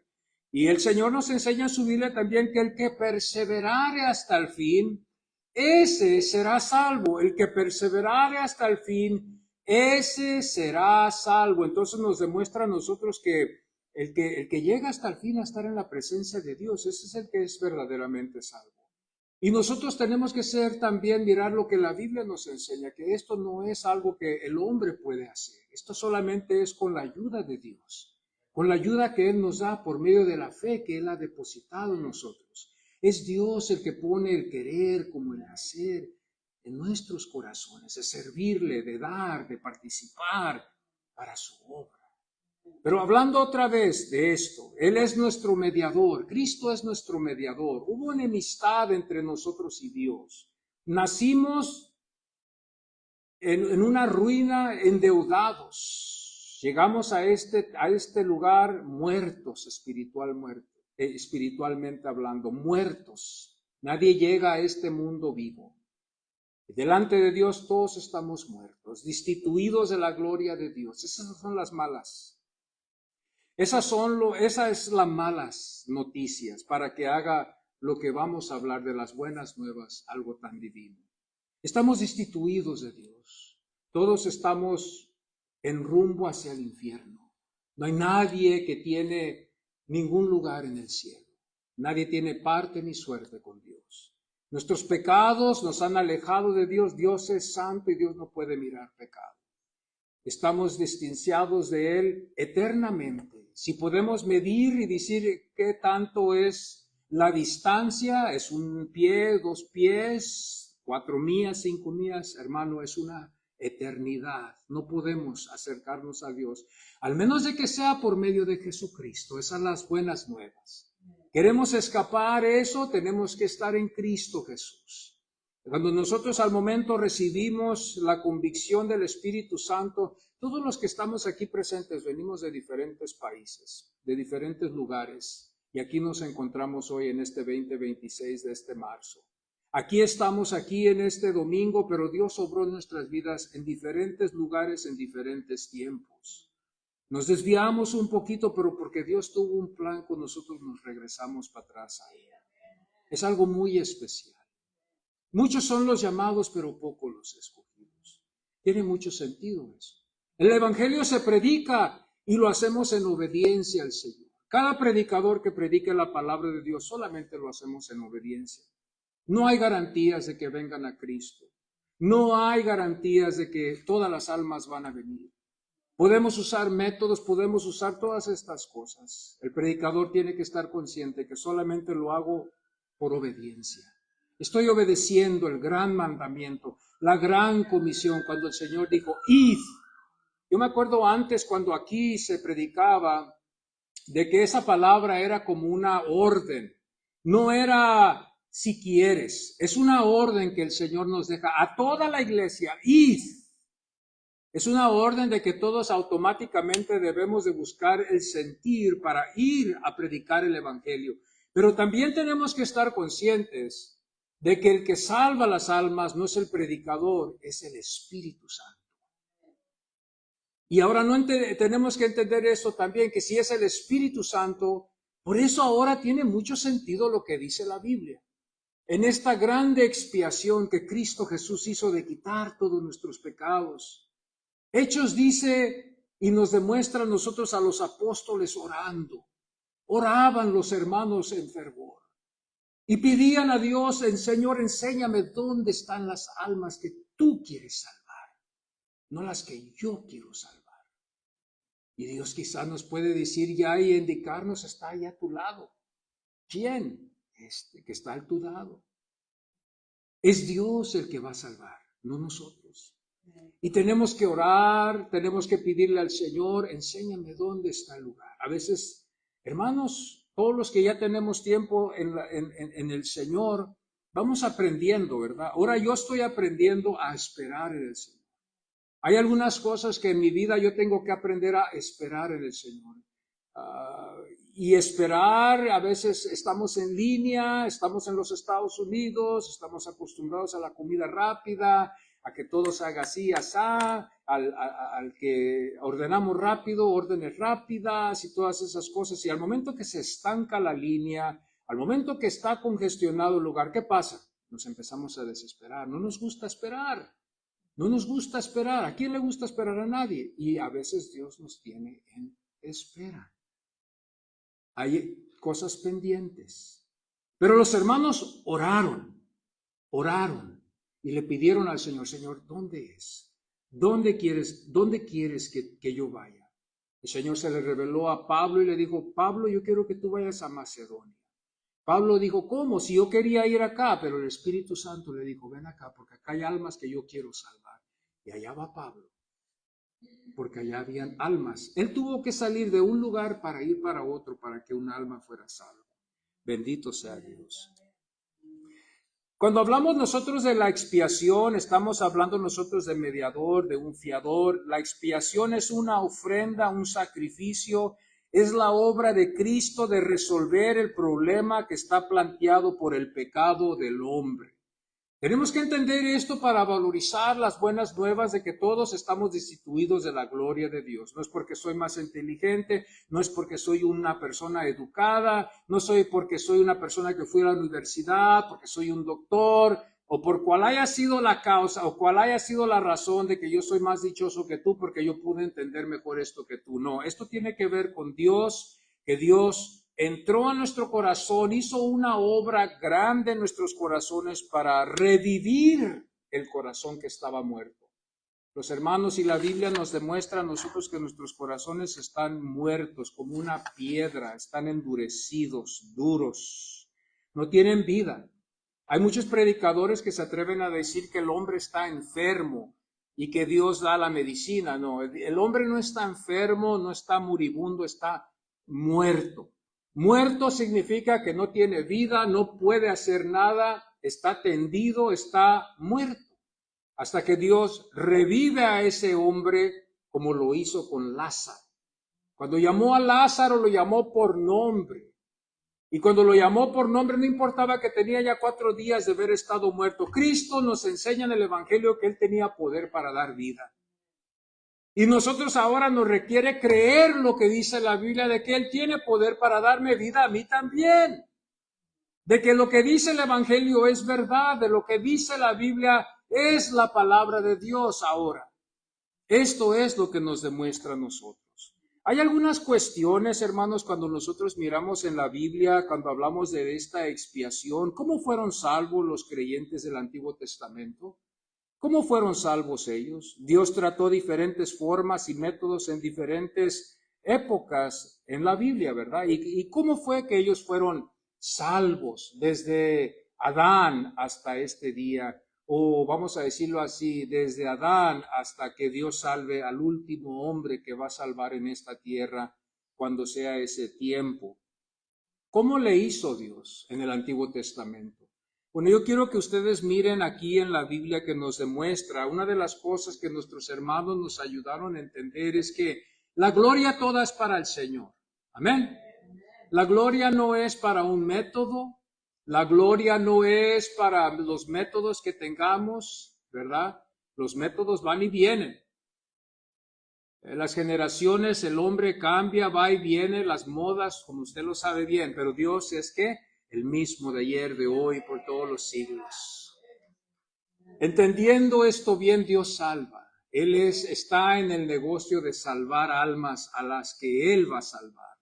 Y el Señor nos enseña en su Biblia también que el que perseverare hasta el fin, ese será salvo. El que perseverare hasta el fin, ese será salvo. Entonces nos demuestra a nosotros que el que llega hasta el fin a estar en la presencia de Dios, ese es el que es verdaderamente salvo. Y nosotros tenemos que ser también, mirar lo que la Biblia nos enseña, que esto no es algo que el hombre puede hacer. Esto solamente es con la ayuda de Dios, con la ayuda que Él nos da por medio de la fe que Él ha depositado en nosotros. Es Dios el que pone el querer como el hacer en nuestros corazones, de servirle, de dar, de participar para su obra. Pero hablando otra vez de esto, Él es nuestro mediador, Cristo es nuestro mediador. Hubo enemistad entre nosotros y Dios. Nacimos en una ruina, endeudados. Llegamos a este lugar muertos espiritualmente hablando, muertos. Nadie llega a este mundo vivo. Delante de Dios todos estamos muertos, destituidos de la gloria de Dios. Esas son las malas. Esas es las malas noticias para que haga lo que vamos a hablar de las buenas nuevas, algo tan divino. Estamos destituidos de Dios. Todos estamos en rumbo hacia el infierno. No hay nadie que tiene ningún lugar en el cielo. Nadie tiene parte ni suerte con Dios. Nuestros pecados nos han alejado de Dios. Dios es santo y Dios no puede mirar pecado. Estamos distanciados de Él eternamente. Si podemos medir y decir qué tanto es la distancia, es 1 pie, 2 pies, 4 millas, 5 millas, hermano, es una eternidad. No podemos acercarnos a Dios, al menos de que sea por medio de Jesucristo. Esas son las buenas nuevas. Queremos escapar eso, tenemos que estar en Cristo Jesús. Cuando nosotros al momento recibimos la convicción del Espíritu Santo, todos los que estamos aquí presentes venimos de diferentes países, de diferentes lugares, y aquí nos encontramos hoy en este 20-26 de este marzo. Aquí estamos aquí en este domingo, pero Dios obró en nuestras vidas en diferentes lugares, en diferentes tiempos. Nos desviamos un poquito, pero porque Dios tuvo un plan con nosotros, nos regresamos para atrás a Él. Es algo muy especial. Muchos son los llamados, pero pocos los escogidos. Tiene mucho sentido eso. El Evangelio se predica y lo hacemos en obediencia al Señor. Cada predicador que predique la palabra de Dios solamente lo hacemos en obediencia. No hay garantías de que vengan a Cristo. No hay garantías de que todas las almas van a venir. Podemos usar métodos, podemos usar todas estas cosas. El predicador tiene que estar consciente que solamente lo hago por obediencia. Estoy obedeciendo el gran mandamiento, la gran comisión, cuando el Señor dijo, id. Yo me acuerdo antes cuando aquí se predicaba de que esa palabra era como una orden. No era si quieres, es una orden que el Señor nos deja a toda la iglesia, id. Es una orden de que todos automáticamente debemos de buscar el sentir para ir a predicar el Evangelio. Pero también tenemos que estar conscientes de que el que salva las almas no es el predicador, es el Espíritu Santo. Y ahora tenemos que entender eso también, que si es el Espíritu Santo, por eso ahora tiene mucho sentido lo que dice la Biblia. En esta grande expiación que Cristo Jesús hizo de quitar todos nuestros pecados. Hechos dice Y nos demuestra a nosotros a los apóstoles orando. Oraban los hermanos en fervor. Y pedían a Dios, Señor, enséñame dónde están las almas que tú quieres salvar, no las que yo quiero salvar. Y Dios quizás nos puede decir ya y indicarnos, está ahí a tu lado. ¿Quién? Este que está a tu lado. Es Dios el que va a salvar, no nosotros. Y tenemos que orar, tenemos que pedirle al Señor, enséñame dónde está el lugar. A veces, hermanos, todos los que ya tenemos tiempo en el Señor, vamos aprendiendo, ¿verdad? Ahora yo estoy aprendiendo a esperar en el Señor. Hay algunas cosas que en mi vida yo tengo que aprender a esperar en el Señor. Y esperar, a veces estamos en línea, estamos en los Estados Unidos, estamos acostumbrados a la comida rápida, a que todo se haga así, asá, al que ordenamos rápido, órdenes rápidas y todas esas cosas. Y al momento que se estanca la línea, al momento que está congestionado el lugar, ¿qué pasa? Nos empezamos a desesperar, no nos gusta esperar. No nos gusta esperar. ¿A quién le gusta esperar? A nadie. Y a veces Dios nos tiene en espera. Hay cosas pendientes. Pero los hermanos oraron y le pidieron al Señor, Señor, ¿dónde es? ¿Dónde quieres que yo vaya? El Señor se le reveló a Pablo y le dijo, Pablo, yo quiero que tú vayas a Macedonia. Pablo dijo, ¿cómo? Si yo quería ir acá, pero el Espíritu Santo le dijo, ven acá, porque acá hay almas que yo quiero salvar. Y allá va Pablo, porque allá habían almas. Él tuvo que salir de un lugar para ir para otro, para que un alma fuera salva. Bendito sea Dios. Cuando hablamos nosotros de la expiación, estamos hablando nosotros de mediador, de un fiador. La expiación es una ofrenda, un sacrificio. Es la obra de Cristo de resolver el problema que está planteado por el pecado del hombre. Tenemos que entender esto para valorizar las buenas nuevas de que todos estamos destituidos de la gloria de Dios. No es porque soy más inteligente, no es porque soy una persona educada, no soy porque soy una persona que fui a la universidad, porque soy un doctor, o por cual haya sido la causa, o cual haya sido la razón de que yo soy más dichoso que tú, porque yo pude entender mejor esto que tú. No, esto tiene que ver con Dios, que Dios entró a nuestro corazón, hizo una obra grande en nuestros corazones para revivir el corazón que estaba muerto. Los hermanos y la Biblia nos demuestra a nosotros que nuestros corazones están muertos como una piedra, están endurecidos, duros, no tienen vida. Hay muchos predicadores que se atreven a decir que el hombre está enfermo y que Dios da la medicina. No, el hombre no está enfermo, no está moribundo, está muerto. Muerto significa que no tiene vida, no puede hacer nada, está tendido, está muerto. Hasta que Dios revive a ese hombre como lo hizo con Lázaro. Cuando llamó a Lázaro, lo llamó por nombre. Y cuando lo llamó por nombre, no importaba que tenía ya 4 días de haber estado muerto. Cristo nos enseña en el Evangelio que Él tenía poder para dar vida. Y nosotros ahora nos requiere creer lo que dice la Biblia, de que Él tiene poder para darme vida a mí también. De que lo que dice el Evangelio es verdad, de lo que dice la Biblia es la palabra de Dios ahora. Esto es lo que nos demuestra a nosotros. Hay algunas cuestiones, hermanos, cuando nosotros miramos en la Biblia, cuando hablamos de esta expiación, ¿cómo fueron salvos los creyentes del Antiguo Testamento? ¿Cómo fueron salvos ellos? Dios trató diferentes formas y métodos en diferentes épocas en la Biblia, ¿verdad? ¿Y cómo fue que ellos fueron salvos desde Adán hasta este día? O vamos a decirlo así, desde Adán hasta que Dios salve al último hombre que va a salvar en esta tierra cuando sea ese tiempo. ¿Cómo le hizo Dios en el Antiguo Testamento? Bueno, yo quiero que ustedes miren aquí en la Biblia que nos demuestra, una de las cosas que nuestros hermanos nos ayudaron a entender es que la gloria toda es para el Señor. Amén. La gloria no es para un método, la gloria no es para los métodos que tengamos, ¿verdad? Los métodos van y vienen. Las generaciones, el hombre cambia, va y viene, las modas, como usted lo sabe bien, pero Dios es que el mismo de ayer, de hoy, por todos los siglos. Entendiendo esto bien, Dios salva. Está en el negocio de salvar almas a las que Él va a salvar.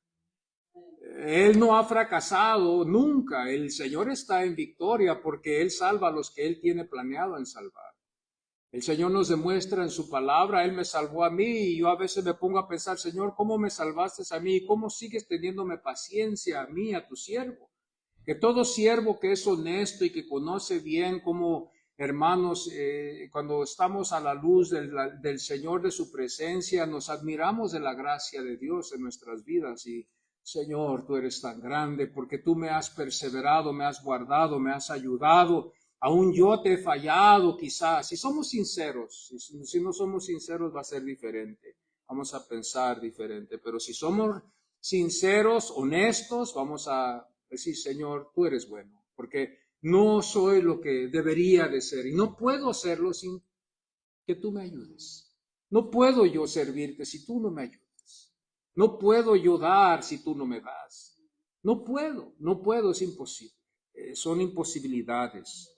Él no ha fracasado nunca. El Señor está en victoria porque Él salva a los que Él tiene planeado en salvar. El Señor nos demuestra en su palabra, Él me salvó a mí y yo a veces me pongo a pensar, Señor, ¿cómo me salvaste a mí? ¿Cómo sigues teniéndome paciencia a mí, a tu siervo? Que todo siervo que es honesto y que conoce bien cómo, hermanos, cuando estamos a la luz del Señor, de su presencia, nos admiramos de la gracia de Dios en nuestras vidas y Señor, tú eres tan grande porque tú me has perseverado, me has guardado, me has ayudado. Aún yo te he fallado quizás. Si somos sinceros, si no somos sinceros va a ser diferente. Vamos a pensar diferente. Pero si somos sinceros, honestos, vamos a decir, Señor, tú eres bueno. Porque no soy lo que debería de ser. Y no puedo hacerlo sin que tú me ayudes. No puedo yo servirte si tú no me ayudas. No puedo yo dar si tú no me das. No puedo, es imposible. Son imposibilidades.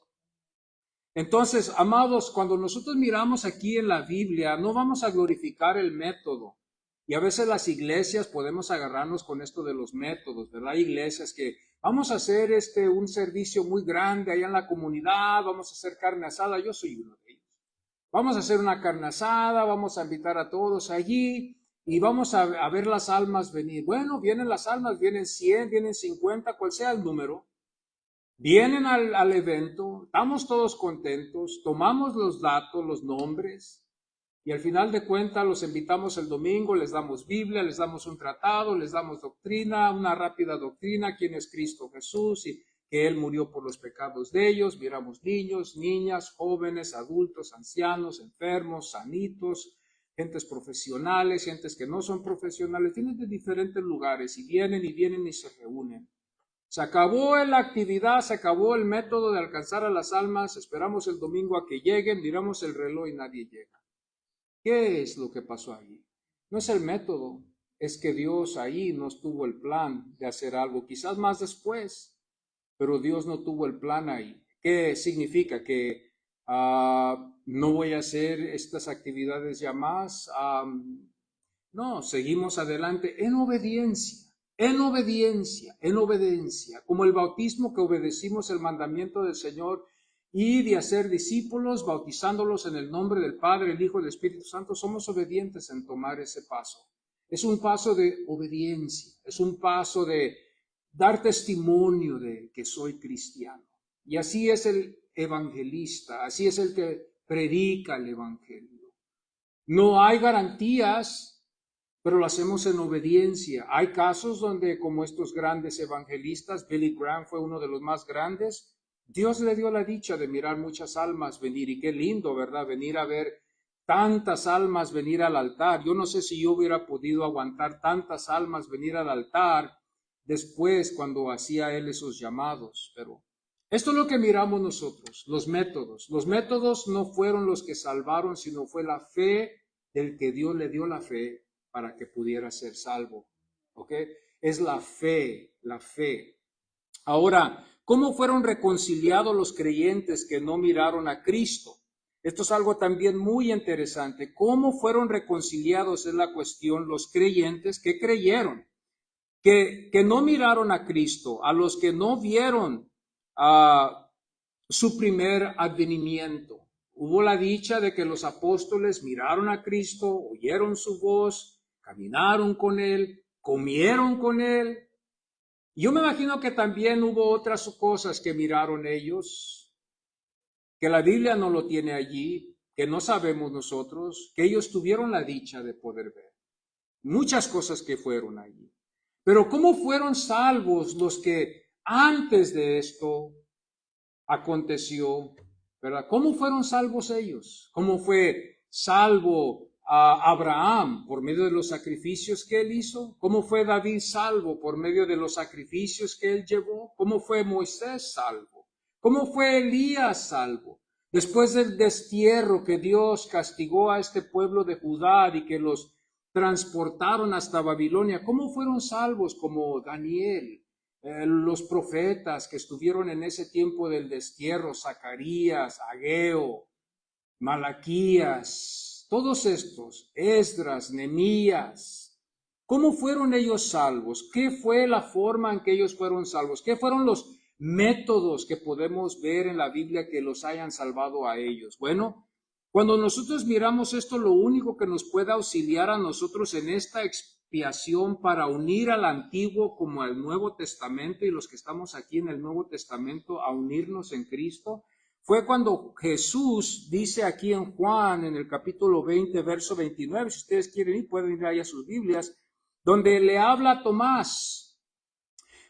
Entonces, amados, cuando nosotros miramos aquí en la Biblia, no vamos a glorificar el método. Y a veces las iglesias podemos agarrarnos con esto de los métodos, ¿verdad? Hay iglesias que vamos a hacer un servicio muy grande allá en la comunidad, vamos a hacer carne asada, yo soy uno de ellos. Vamos a hacer una carne asada, vamos a invitar a todos allí y vamos a ver las almas venir. Bueno, vienen las almas, vienen 100, vienen 50, cual sea el número. Vienen al evento, estamos todos contentos, tomamos los datos, los nombres, y al final de cuentas los invitamos el domingo, les damos Biblia, les damos un tratado, les damos doctrina, una rápida doctrina, quién es Cristo Jesús y que Él murió por los pecados de ellos. Miramos niños, niñas, jóvenes, adultos, ancianos, enfermos, sanitos, gentes profesionales, gentes que no son profesionales, vienen de diferentes lugares y vienen y se reúnen. Se acabó la actividad, se acabó el método de alcanzar a las almas, esperamos el domingo a que lleguen, miramos el reloj y nadie llega. ¿Qué es lo que pasó ahí? No es el método, es que Dios ahí no tuvo el plan de hacer algo, quizás más después, pero Dios no tuvo el plan ahí. ¿Qué significa? Que no voy a hacer estas actividades ya más. No, seguimos adelante en obediencia. En obediencia, en obediencia, como el bautismo que obedecimos el mandamiento del Señor y de hacer discípulos, bautizándolos en el nombre del Padre, el Hijo y el Espíritu Santo, somos obedientes en tomar ese paso. Es un paso de obediencia, es un paso de dar testimonio de que soy cristiano. Y así es el evangelista, así es el que predica el evangelio. No hay garantías, pero lo hacemos en obediencia. Hay casos donde, como estos grandes evangelistas, Billy Graham fue uno de los más grandes, Dios le dio la dicha de mirar muchas almas venir, y qué lindo, ¿verdad? Venir a ver tantas almas venir al altar. Yo no sé si yo hubiera podido aguantar tantas almas venir al altar después cuando hacía él esos llamados, pero esto es lo que miramos nosotros, los métodos. Los métodos no fueron los que salvaron, sino fue la fe del que Dios le dio la fe para que pudiera ser salvo. ¿Ok? Es la fe, la fe. Ahora, ¿cómo fueron reconciliados los creyentes que no miraron a Cristo? Esto es algo también muy interesante. ¿Cómo fueron reconciliados? Es la cuestión, los creyentes que creyeron, que no miraron a Cristo, a los que no vieron su primer advenimiento. Hubo la dicha de que los apóstoles miraron a Cristo, oyeron su voz, caminaron con Él, comieron con Él. Yo me imagino que también hubo otras cosas que miraron ellos, que la Biblia no lo tiene allí, que no sabemos nosotros, que ellos tuvieron la dicha de poder ver. Muchas cosas que fueron allí. Pero ¿cómo fueron salvos los que antes de esto aconteció, ¿verdad? ¿Cómo fueron salvos ellos? ¿Cómo fue salvo a Abraham por medio de los sacrificios que él hizo? ¿Cómo fue David salvo por medio de los sacrificios que él llevó? ¿Cómo fue Moisés salvo? ¿Cómo fue Elías salvo? Después del destierro que Dios castigó a este pueblo de Judá y que los transportaron hasta Babilonia, ¿cómo fueron salvos como Daniel? Los profetas que estuvieron en ese tiempo del destierro, Zacarías, Ageo, Malaquías, todos estos, Esdras, Nehemías, ¿cómo fueron ellos salvos? ¿Qué fue la forma en que ellos fueron salvos? ¿Qué fueron los métodos que podemos ver en la Biblia que los hayan salvado a ellos? Bueno, cuando nosotros miramos esto, lo único que nos puede auxiliar a nosotros en esta expiación para unir al Antiguo como al Nuevo Testamento, y los que estamos aquí en el Nuevo Testamento, a unirnos en Cristo, fue cuando Jesús dice aquí en Juan, en el capítulo 20, verso 29, si ustedes quieren ir, pueden ir ahí a sus Biblias, donde le habla a Tomás.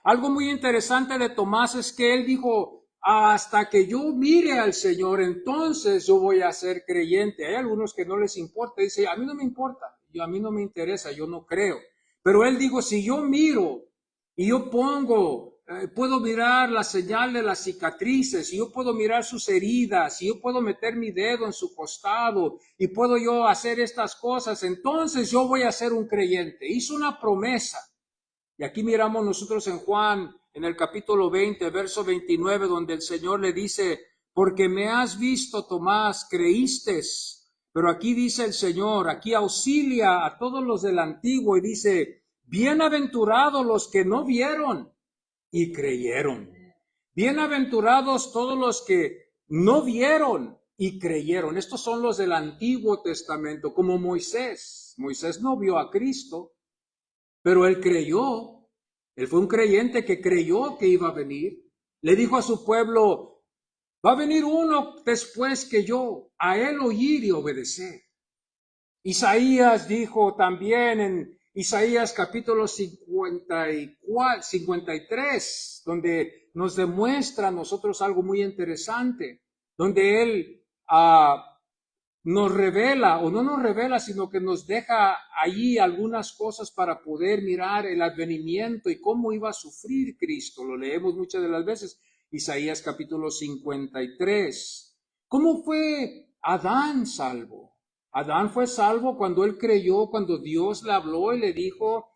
Algo muy interesante de Tomás es que él dijo, hasta que yo mire al Señor, entonces yo voy a ser creyente. Hay algunos que no les importa, dice, a mí no me importa, a mí no me interesa, yo no creo. Pero él dijo, si yo miro y yo pongo, puedo mirar la señal de las cicatrices, y yo puedo mirar sus heridas, y yo puedo meter mi dedo en su costado, y puedo yo hacer estas cosas, entonces yo voy a ser un creyente. Hizo una promesa. Y aquí miramos nosotros en Juan, en el capítulo 20, verso 29, donde el Señor le dice, porque me has visto, Tomás, creíste. Pero aquí dice el Señor, aquí auxilia a todos los del antiguo y dice, bienaventurados los que no vieron y creyeron. Bienaventurados todos los que no vieron y creyeron. Estos son los del Antiguo Testamento, como Moisés. Moisés no vio a Cristo, pero él creyó. Él fue un creyente que creyó que iba a venir. Le dijo a su pueblo, va a venir uno después que yo, a él oír y obedecer. Isaías dijo también en Isaías capítulo 53, donde nos demuestra a nosotros algo muy interesante, donde él nos revela, o no nos revela, sino que nos deja allí algunas cosas para poder mirar el advenimiento y cómo iba a sufrir Cristo. Lo leemos muchas de las veces, Isaías capítulo 53. ¿Cómo fue Adán salvo? Adán fue salvo cuando él creyó, cuando Dios le habló y le dijo,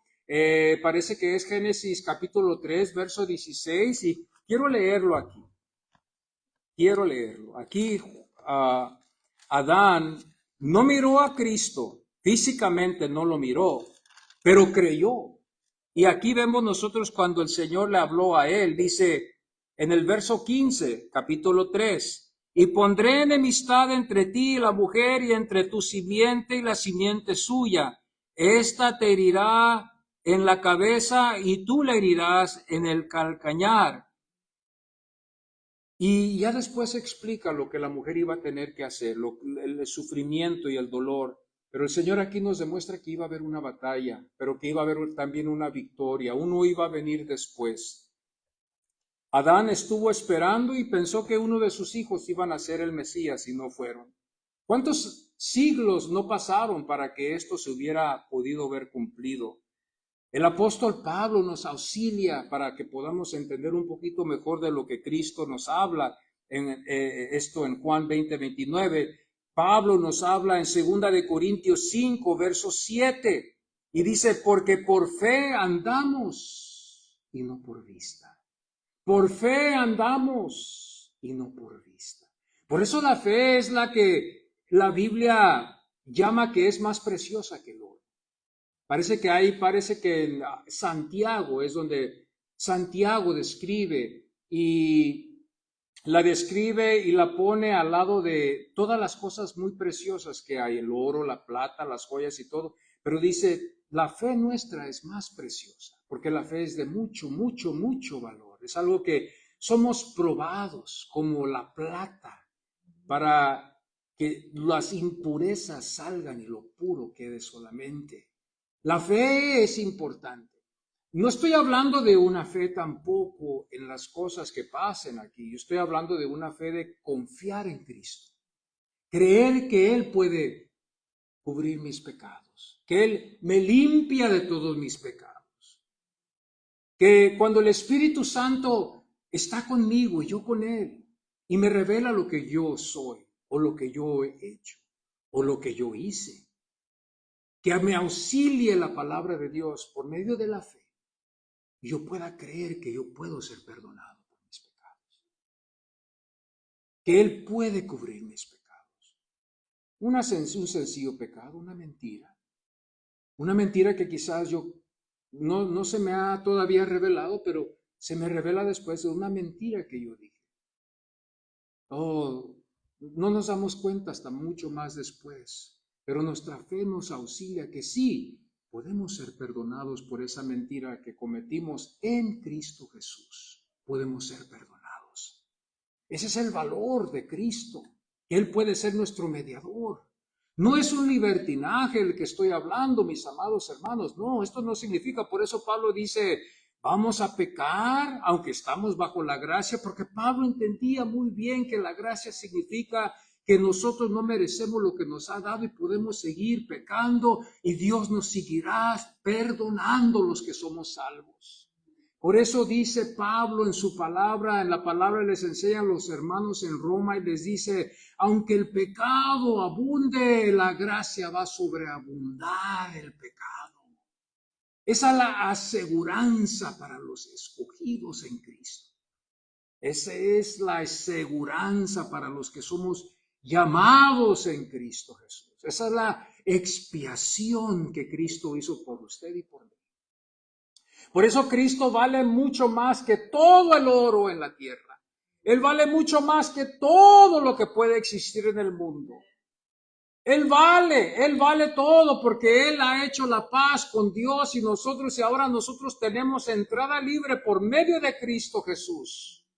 parece que es Génesis capítulo 3, verso 16, y quiero leerlo aquí. Aquí Adán no miró a Cristo, físicamente no lo miró, pero creyó. Y aquí vemos nosotros cuando el Señor le habló a él, dice en el verso 15, capítulo 3, y pondré enemistad entre ti y la mujer, y entre tu simiente y la simiente suya. Esta te herirá en la cabeza y tú le herirás en el calcañar. Y ya después explica lo que la mujer iba a tener que hacer, el sufrimiento y el dolor. Pero el Señor aquí nos demuestra que iba a haber una batalla, pero que iba a haber también una victoria. Uno iba a venir después. Adán estuvo esperando y pensó que uno de sus hijos iban a ser el Mesías y no fueron. ¿Cuántos siglos no pasaron para que esto se hubiera podido ver cumplido? El apóstol Pablo nos auxilia para que podamos entender un poquito mejor de lo que Cristo nos habla en esto en Juan 20, 29. Pablo nos habla en 2 de Corintios 5, verso 7, y dice, porque por fe andamos y no por vista. Por fe andamos y no por vista. Por eso la fe es la que la Biblia llama que es más preciosa que el oro. Parece que en Santiago es donde Santiago describe y la describe y la pone al lado de todas las cosas muy preciosas que hay, el oro, la plata, las joyas y todo, pero dice, la fe nuestra es más preciosa, porque la fe es de mucho, mucho, mucho valor. Es algo que somos probados como la plata para que las impurezas salgan y lo puro quede solamente. La fe es importante. No estoy hablando de una fe tampoco en las cosas que pasen aquí. Yo estoy hablando de una fe de confiar en Cristo. Creer que Él puede cubrir mis pecados. Que Él me limpia de todos mis pecados. Que cuando el Espíritu Santo está conmigo y yo con Él y me revela lo que yo soy o lo que yo he hecho o lo que yo hice, que me auxilie la palabra de Dios por medio de la fe y yo pueda creer que yo puedo ser perdonado por mis pecados, que Él puede cubrir mis pecados. un sencillo pecado, una mentira. Una mentira que quizás yo no se me ha todavía revelado, pero se me revela después de una mentira que yo dije. Oh, no nos damos cuenta hasta mucho más después, pero nuestra fe nos auxilia que sí, podemos ser perdonados por esa mentira que cometimos en Cristo Jesús. Podemos ser perdonados. Ese es el valor de Cristo, que Él puede ser nuestro mediador. No es un libertinaje el que estoy hablando, mis amados hermanos. No, esto no significa, por eso Pablo dice, vamos a pecar, aunque estamos bajo la gracia, porque Pablo entendía muy bien que la gracia significa que nosotros no merecemos lo que nos ha dado y podemos seguir pecando y Dios nos seguirá perdonando los que somos salvos. Por eso dice Pablo en su palabra, en la palabra les enseñan los hermanos en Roma y les dice, aunque el pecado abunde, la gracia va a sobreabundar el pecado. Esa es la aseguranza para los escogidos en Cristo. Esa es la aseguranza para los que somos llamados en Cristo Jesús. Esa es la expiación que Cristo hizo por usted y por mí. Por eso Cristo vale mucho más que todo el oro en la tierra. Él vale mucho más que todo lo que puede existir en el mundo. Él vale todo porque Él ha hecho la paz con Dios y ahora nosotros tenemos entrada libre por medio de Cristo Jesús.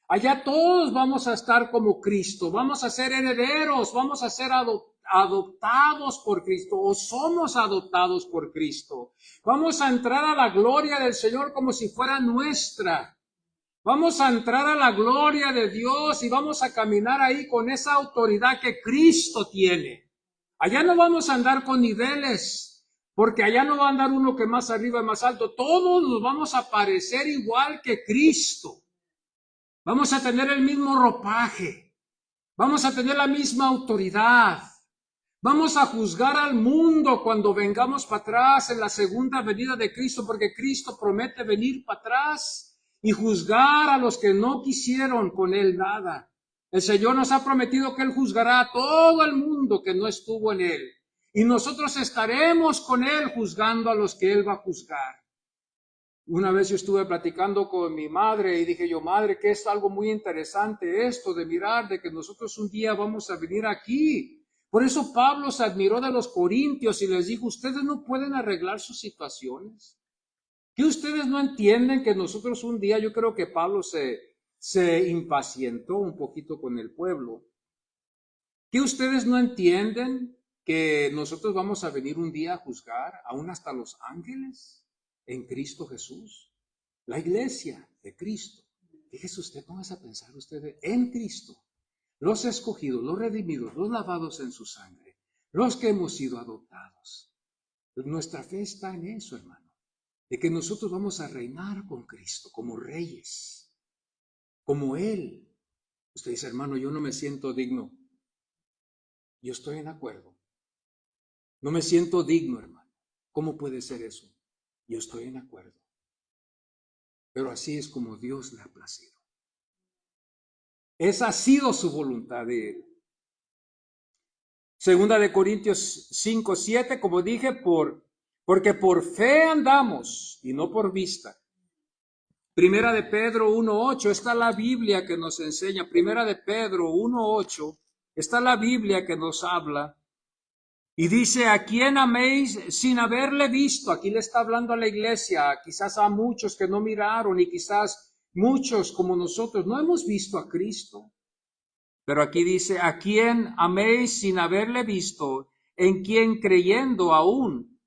Allá todos vamos a estar como Cristo, vamos a ser herederos, vamos a ser adoptados por Cristo o somos adoptados por Cristo. Vamos a entrar a la gloria del Señor como si fuera nuestra. Vamos a entrar a la gloria de Dios y vamos a caminar ahí con esa autoridad que Cristo tiene. Allá no vamos a andar con niveles, porque allá no va a andar uno que más arriba y más alto. Todos nos vamos a parecer igual que Cristo. Vamos a tener el mismo ropaje. Vamos a tener la misma autoridad. Vamos a juzgar al mundo cuando vengamos para atrás en la segunda venida de Cristo, porque Cristo promete venir para atrás y juzgar a los que no quisieron con Él nada. El Señor nos ha prometido que Él juzgará a todo el mundo que no estuvo en Él. Y nosotros estaremos con Él juzgando a los que Él va a juzgar. Una vez yo estuve platicando con mi madre y dije yo, madre, que es algo muy interesante esto de mirar, de que nosotros un día vamos a venir aquí. Por eso Pablo se admiró de los corintios y les dijo, ustedes no pueden arreglar sus situaciones. ¿Que ustedes no entienden que nosotros un día, yo creo que Pablo se impacientó un poquito con el pueblo? ¿Que ustedes no entienden que nosotros vamos a venir un día a juzgar aún hasta los ángeles en Cristo Jesús? La iglesia de Cristo. Fíjese usted, póngase a pensar ustedes en Cristo. Los escogidos, los redimidos, los lavados en su sangre, los que hemos sido adoptados. Nuestra fe está en eso, hermano, de que nosotros vamos a reinar con Cristo como reyes, como Él. Usted dice, hermano, yo no me siento digno. Yo estoy en acuerdo. No me siento digno, hermano. ¿Cómo puede ser eso? Yo estoy en acuerdo. Pero así es como Dios le ha placido. Esa ha sido su voluntad de Él. Segunda de Corintios 5:7, como dije, porque por fe andamos y no por vista. Primera de Pedro 1:8, está la Biblia que nos enseña. Primera de Pedro 1:8, está la Biblia que nos habla. Y dice, ¿a quién améis sin haberle visto? Aquí le está hablando a la iglesia, quizás a muchos que no miraron y quizás muchos como nosotros no hemos visto a Cristo. Pero aquí dice, ¿a quién améis sin haberle visto? En quien creyendo aún,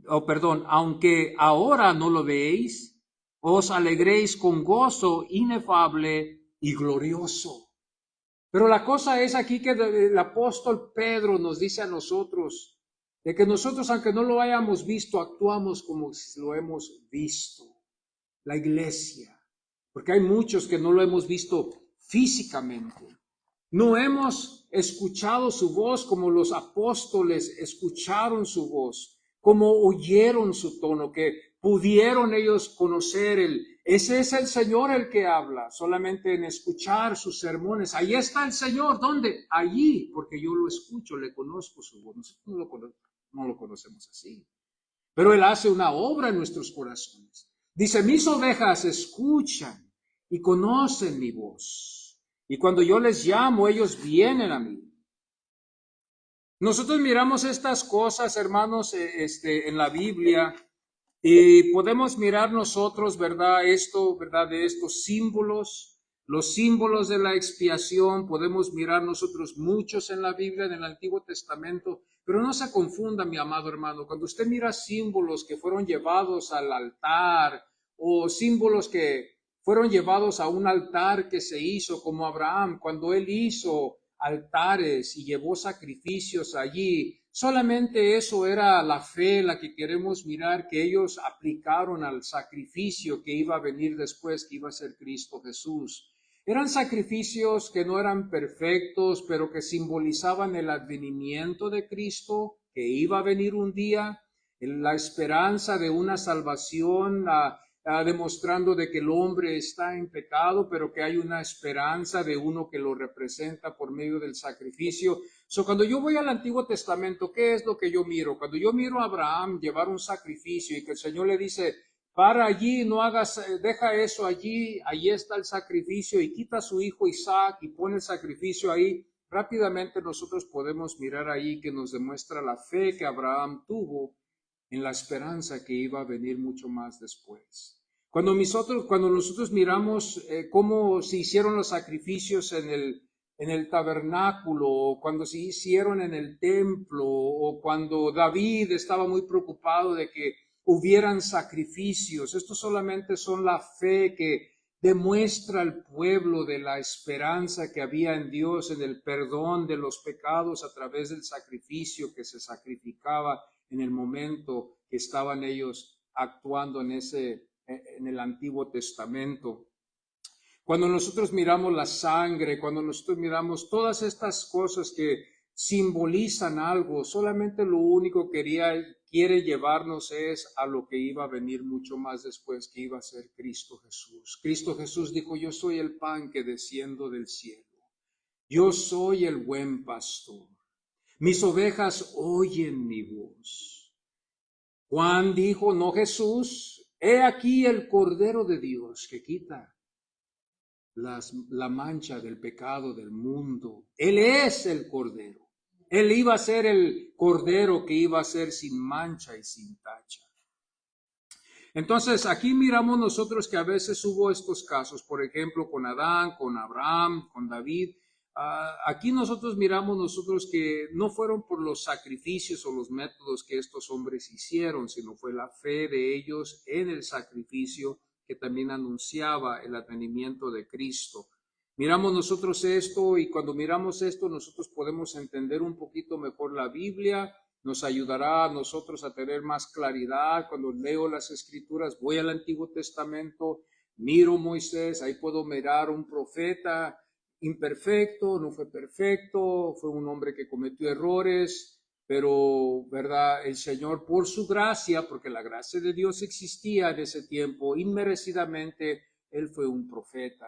aunque ahora no lo veéis, os alegréis con gozo inefable y glorioso. Pero la cosa es aquí que el apóstol Pedro nos dice a nosotros, de que nosotros, aunque no lo hayamos visto, actuamos como si lo hemos visto. La iglesia, porque hay muchos que no lo hemos visto físicamente. No hemos escuchado su voz como los apóstoles escucharon su voz, como oyeron su tono, que pudieron ellos conocer ese es el Señor el que habla, solamente en escuchar sus sermones. Ahí está el Señor, ¿dónde? Allí, porque yo lo escucho, le conozco su voz. Nosotros no lo conocemos así. Pero Él hace una obra en nuestros corazones. Dice, mis ovejas escuchan y conocen mi voz. Y cuando yo les llamo, ellos vienen a mí. Nosotros miramos estas cosas, hermanos, en la Biblia. Y podemos mirar nosotros, ¿verdad? ¿Verdad? De estos símbolos, los símbolos de la expiación, podemos mirar nosotros muchos en la Biblia, en el Antiguo Testamento, pero no se confunda, mi amado hermano, cuando usted mira símbolos que fueron llevados al altar o símbolos que fueron llevados a un altar que se hizo como Abraham, cuando él hizo altares y llevó sacrificios allí. Solamente eso era la fe, la que queremos mirar, que ellos aplicaron al sacrificio que iba a venir después, que iba a ser Cristo Jesús. Eran sacrificios que no eran perfectos, pero que simbolizaban el advenimiento de Cristo, que iba a venir un día, la esperanza de una salvación, demostrando de que el hombre está en pecado, pero que hay una esperanza de uno que lo representa por medio del sacrificio. Cuando yo voy al Antiguo Testamento, ¿qué es lo que yo miro? Cuando yo miro a Abraham llevar un sacrificio y que el Señor le dice, para allí, no hagas, deja eso allí, allí está el sacrificio, y quita a su hijo Isaac y pone el sacrificio ahí, rápidamente nosotros podemos mirar ahí que nos demuestra la fe que Abraham tuvo en la esperanza que iba a venir mucho más después. Cuando nosotros miramos cómo se hicieron los sacrificios en el tabernáculo, o cuando se hicieron en el templo, o cuando David estaba muy preocupado de que hubieran sacrificios, estos solamente son la fe que demuestra al pueblo de la esperanza que había en Dios, en el perdón de los pecados a través del sacrificio que se sacrificaba en el momento que estaban ellos actuando en el Antiguo Testamento. Cuando nosotros miramos la sangre, cuando nosotros miramos todas estas cosas que simbolizan algo, solamente lo único que quiere llevarnos es a lo que iba a venir mucho más después, que iba a ser Cristo Jesús. Cristo Jesús dijo, yo soy el pan que desciendo del cielo. Yo soy el buen pastor. Mis ovejas oyen mi voz. Juan dijo, no Jesús, he aquí el Cordero de Dios que quita la mancha del pecado del mundo. Él es el Cordero. Él iba a ser el Cordero que iba a ser sin mancha y sin tacha. Entonces, aquí miramos nosotros que a veces hubo estos casos, por ejemplo, con Adán, con Abraham, con David. Aquí nosotros miramos que no fueron por los sacrificios o los métodos que estos hombres hicieron, sino fue la fe de ellos en el sacrificio que también anunciaba el advenimiento de Cristo. Miramos nosotros esto, y cuando miramos esto nosotros podemos entender un poquito mejor la Biblia. Nos ayudará a nosotros a tener más claridad. Cuando leo las Escrituras, voy al Antiguo Testamento, miro Moisés, ahí puedo mirar un profeta imperfecto, no fue perfecto, fue un hombre que cometió errores, pero, ¿verdad? El Señor, por su gracia, porque la gracia de Dios existía en ese tiempo, inmerecidamente, él fue un profeta,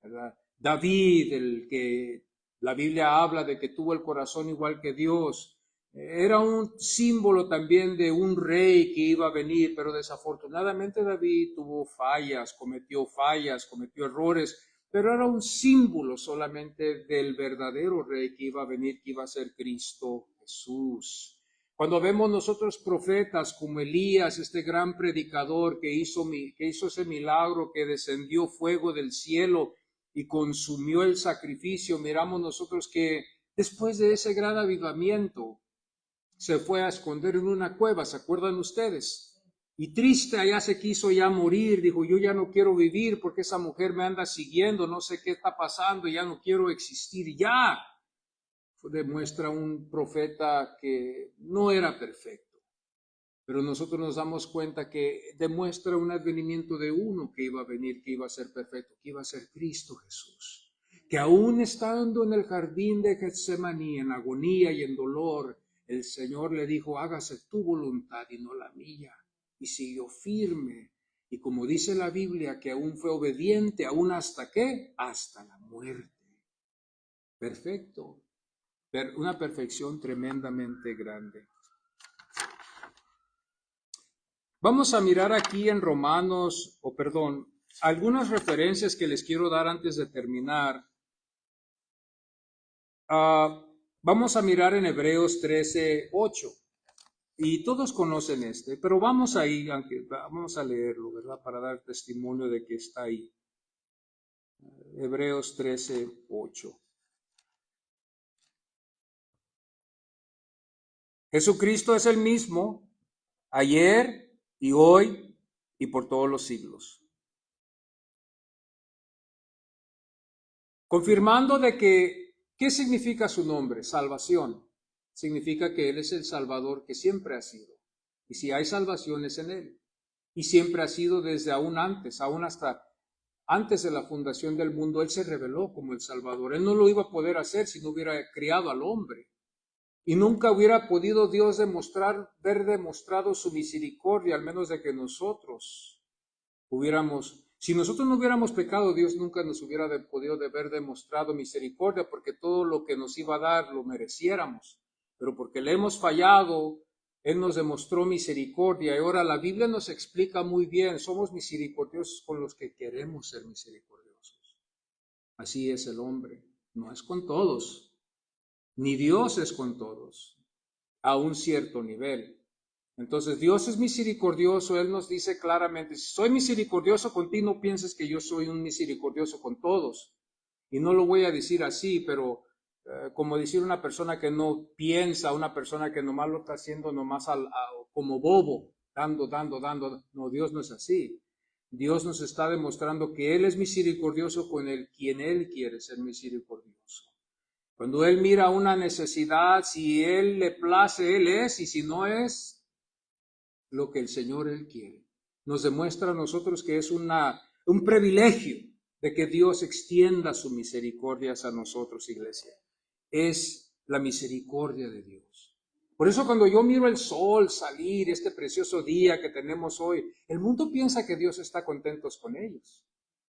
¿verdad? David, el que la Biblia habla de que tuvo el corazón igual que Dios, era un símbolo también de un rey que iba a venir, pero desafortunadamente David tuvo cometió errores, pero era un símbolo solamente del verdadero rey que iba a venir, que iba a ser Cristo Jesús. Cuando vemos nosotros profetas como Elías, este gran predicador que hizo ese milagro, que descendió fuego del cielo y consumió el sacrificio, miramos nosotros que después de ese gran avivamiento se fue a esconder en una cueva, ¿se acuerdan ustedes? Y triste, allá se quiso ya morir, dijo, yo ya no quiero vivir porque esa mujer me anda siguiendo, no sé qué está pasando, ya no quiero existir, ya. Demuestra un profeta que no era perfecto, pero nosotros nos damos cuenta que demuestra un advenimiento de uno que iba a venir, que iba a ser perfecto, que iba a ser Cristo Jesús, que aún estando en el jardín de Getsemaní, en agonía y en dolor, el Señor le dijo, hágase tu voluntad y no la mía. y siguió firme. Y como dice la Biblia, que aún fue obediente, aún hasta qué, hasta la muerte. Perfecto. Una perfección tremendamente grande. Vamos a mirar aquí en Romanos, algunas referencias que les quiero dar antes de terminar. Vamos a mirar en Hebreos 13:8. Y todos conocen pero vamos ahí, vamos a leerlo, ¿verdad? Para dar testimonio de que está ahí. Hebreos 13:8. Jesucristo es el mismo ayer y hoy y por todos los siglos. Confirmando de que, ¿qué significa su nombre? Salvación. Significa que Él es el Salvador que siempre ha sido. Y si hay salvación es en Él. Y siempre ha sido desde aún antes, aún hasta antes de la fundación del mundo, Él se reveló como el Salvador. Él no lo iba a poder hacer si no hubiera criado al hombre. Y nunca hubiera podido Dios haber demostrado su misericordia, al menos de que nosotros si nosotros no hubiéramos pecado, Dios nunca nos hubiera podido haber demostrado misericordia, porque todo lo que nos iba a dar lo mereciéramos. Pero porque le hemos fallado, Él nos demostró misericordia. Y ahora la Biblia nos explica muy bien, somos misericordiosos con los que queremos ser misericordiosos. Así es el hombre, no es con todos, ni Dios es con todos, a un cierto nivel. Entonces Dios es misericordioso, Él nos dice claramente, si soy misericordioso contigo, no pienses que yo soy un misericordioso con todos. Y no lo voy a decir así, pero como decir una persona que no piensa, una persona que nomás lo está haciendo nomás como bobo, dando. No, Dios no es así. Dios nos está demostrando que Él es misericordioso con quien Él quiere ser misericordioso. Cuando Él mira una necesidad, si Él le place, Él es, y si no es, lo que el Señor Él quiere. Nos demuestra a nosotros que es un privilegio de que Dios extienda su misericordia a nosotros, iglesia. Es la misericordia de Dios. Por eso cuando yo miro el sol salir, este precioso día que tenemos hoy, el mundo piensa que Dios está contento con ellos.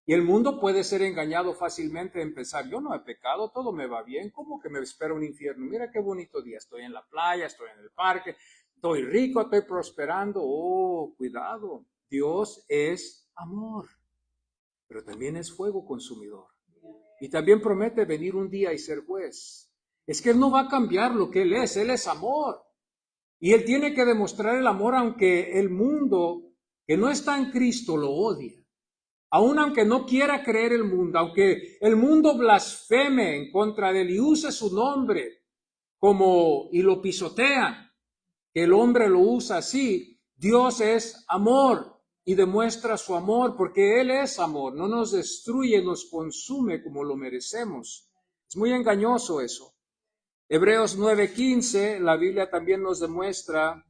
Y el mundo puede ser engañado fácilmente en pensar, yo no he pecado, todo me va bien, ¿cómo que me espera un infierno? Mira qué bonito día, estoy en la playa, estoy en el parque, estoy rico, estoy prosperando. Oh, cuidado, Dios es amor, pero también es fuego consumidor. Y también promete venir un día y ser juez. Es que Él no va a cambiar lo que Él es amor. Y Él tiene que demostrar el amor aunque el mundo que no está en Cristo lo odia. Aun aunque no quiera creer el mundo, aunque el mundo blasfeme en contra de Él y use su nombre y lo pisotean, que el hombre lo usa así, Dios es amor y demuestra su amor porque Él es amor, no nos destruye, nos consume como lo merecemos. Es muy engañoso eso. Hebreos 9:15, la Biblia también nos demuestra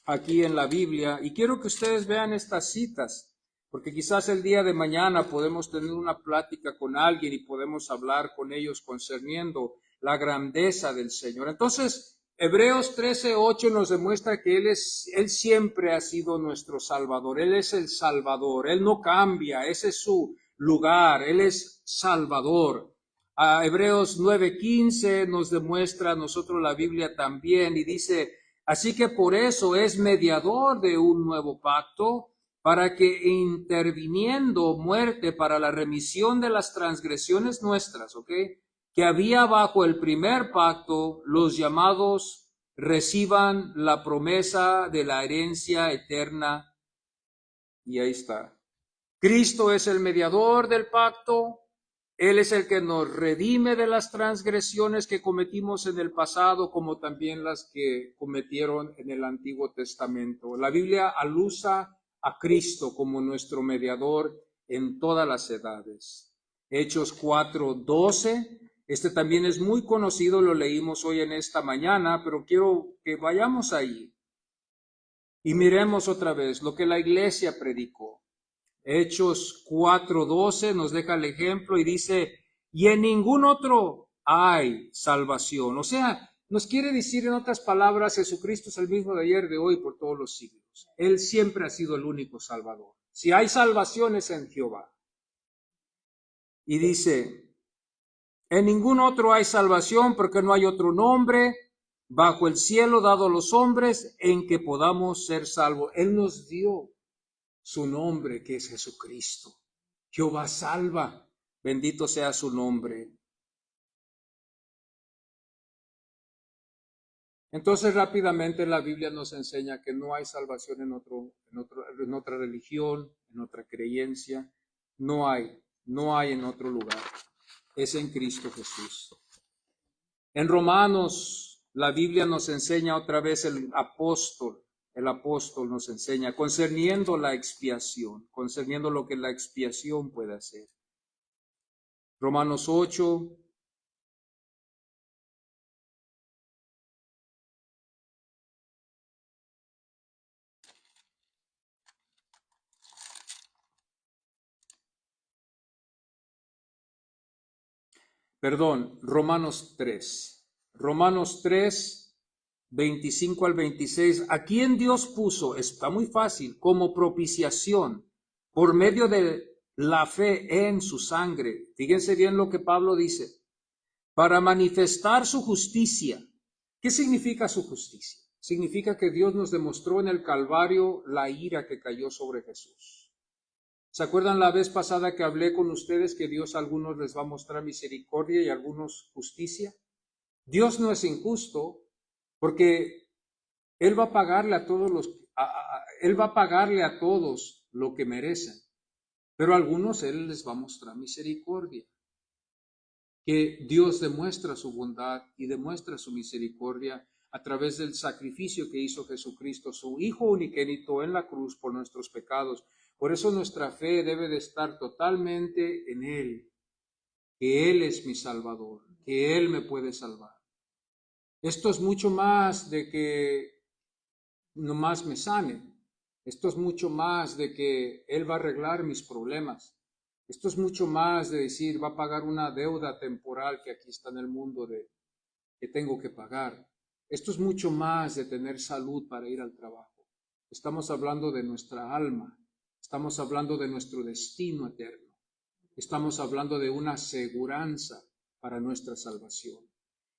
aquí en la Biblia, y quiero que ustedes vean estas citas, porque quizás el día de mañana podemos tener una plática con alguien y podemos hablar con ellos concerniendo la grandeza del Señor. Entonces, Hebreos 13:8 nos demuestra que Él siempre ha sido nuestro Salvador. Él es el Salvador. Él no cambia. Ese es su lugar. Él es Salvador. Hebreos 9:15 nos demuestra a nosotros la Biblia también y dice, así que por eso es mediador de un nuevo pacto, para que interviniendo muerte para la remisión de las transgresiones nuestras, que había bajo el primer pacto, los llamados reciban la promesa de la herencia eterna. Y ahí está. Cristo es el mediador del pacto. Él es el que nos redime de las transgresiones que cometimos en el pasado, como también las que cometieron en el Antiguo Testamento. La Biblia alusa a Cristo como nuestro mediador en todas las edades. Hechos 4:12, este también es muy conocido, lo leímos hoy en esta mañana, pero quiero que vayamos ahí y miremos otra vez lo que la iglesia predicó. Hechos 4:12 nos deja el ejemplo y dice, y en ningún otro hay salvación. O sea, nos quiere decir en otras palabras, Jesucristo es el mismo de ayer, de hoy, por todos los siglos. hermanos. Él siempre ha sido el único Salvador. Si hay salvación es en Jehová. Y dice, en ningún otro hay salvación porque no hay otro nombre bajo el cielo dado a los hombres en que podamos ser salvos. Él nos dio su nombre, que es Jesucristo. Jehová salva. Bendito sea su nombre. Entonces rápidamente la Biblia nos enseña que no hay salvación en otra religión, en otra creencia. No hay en otro lugar. Es en Cristo Jesús. En Romanos, la Biblia nos enseña otra vez el apóstol nos enseña concerniendo la expiación, concerniendo lo que la expiación puede hacer. Romanos 8. Romanos 3. Romanos 3, 25 al 26. ¿A quién Dios puso? Está muy fácil, como propiciación, por medio de la fe en su sangre. Fíjense bien lo que Pablo dice. Para manifestar su justicia. ¿Qué significa su justicia? Significa que Dios nos demostró en el Calvario la ira que cayó sobre Jesús. ¿Se acuerdan la vez pasada que hablé con ustedes que Dios a algunos les va a mostrar misericordia y a algunos justicia? Dios no es injusto porque Él va a pagarle a todos Él va a pagarle a todos lo que merecen, pero a algunos Él les va a mostrar misericordia. Que Dios demuestra su bondad y demuestra su misericordia a través del sacrificio que hizo Jesucristo, su Hijo unigénito en la cruz por nuestros pecados. Por eso nuestra fe debe de estar totalmente en Él, que Él es mi Salvador, que Él me puede salvar. Esto es mucho más de que nomás me sane. Esto es mucho más de que Él va a arreglar mis problemas. Esto es mucho más de decir, va a pagar una deuda temporal que aquí está en el mundo que tengo que pagar. Esto es mucho más de tener salud para ir al trabajo. Estamos hablando de nuestra alma. Estamos hablando de nuestro destino eterno. Estamos hablando de una aseguranza para nuestra salvación.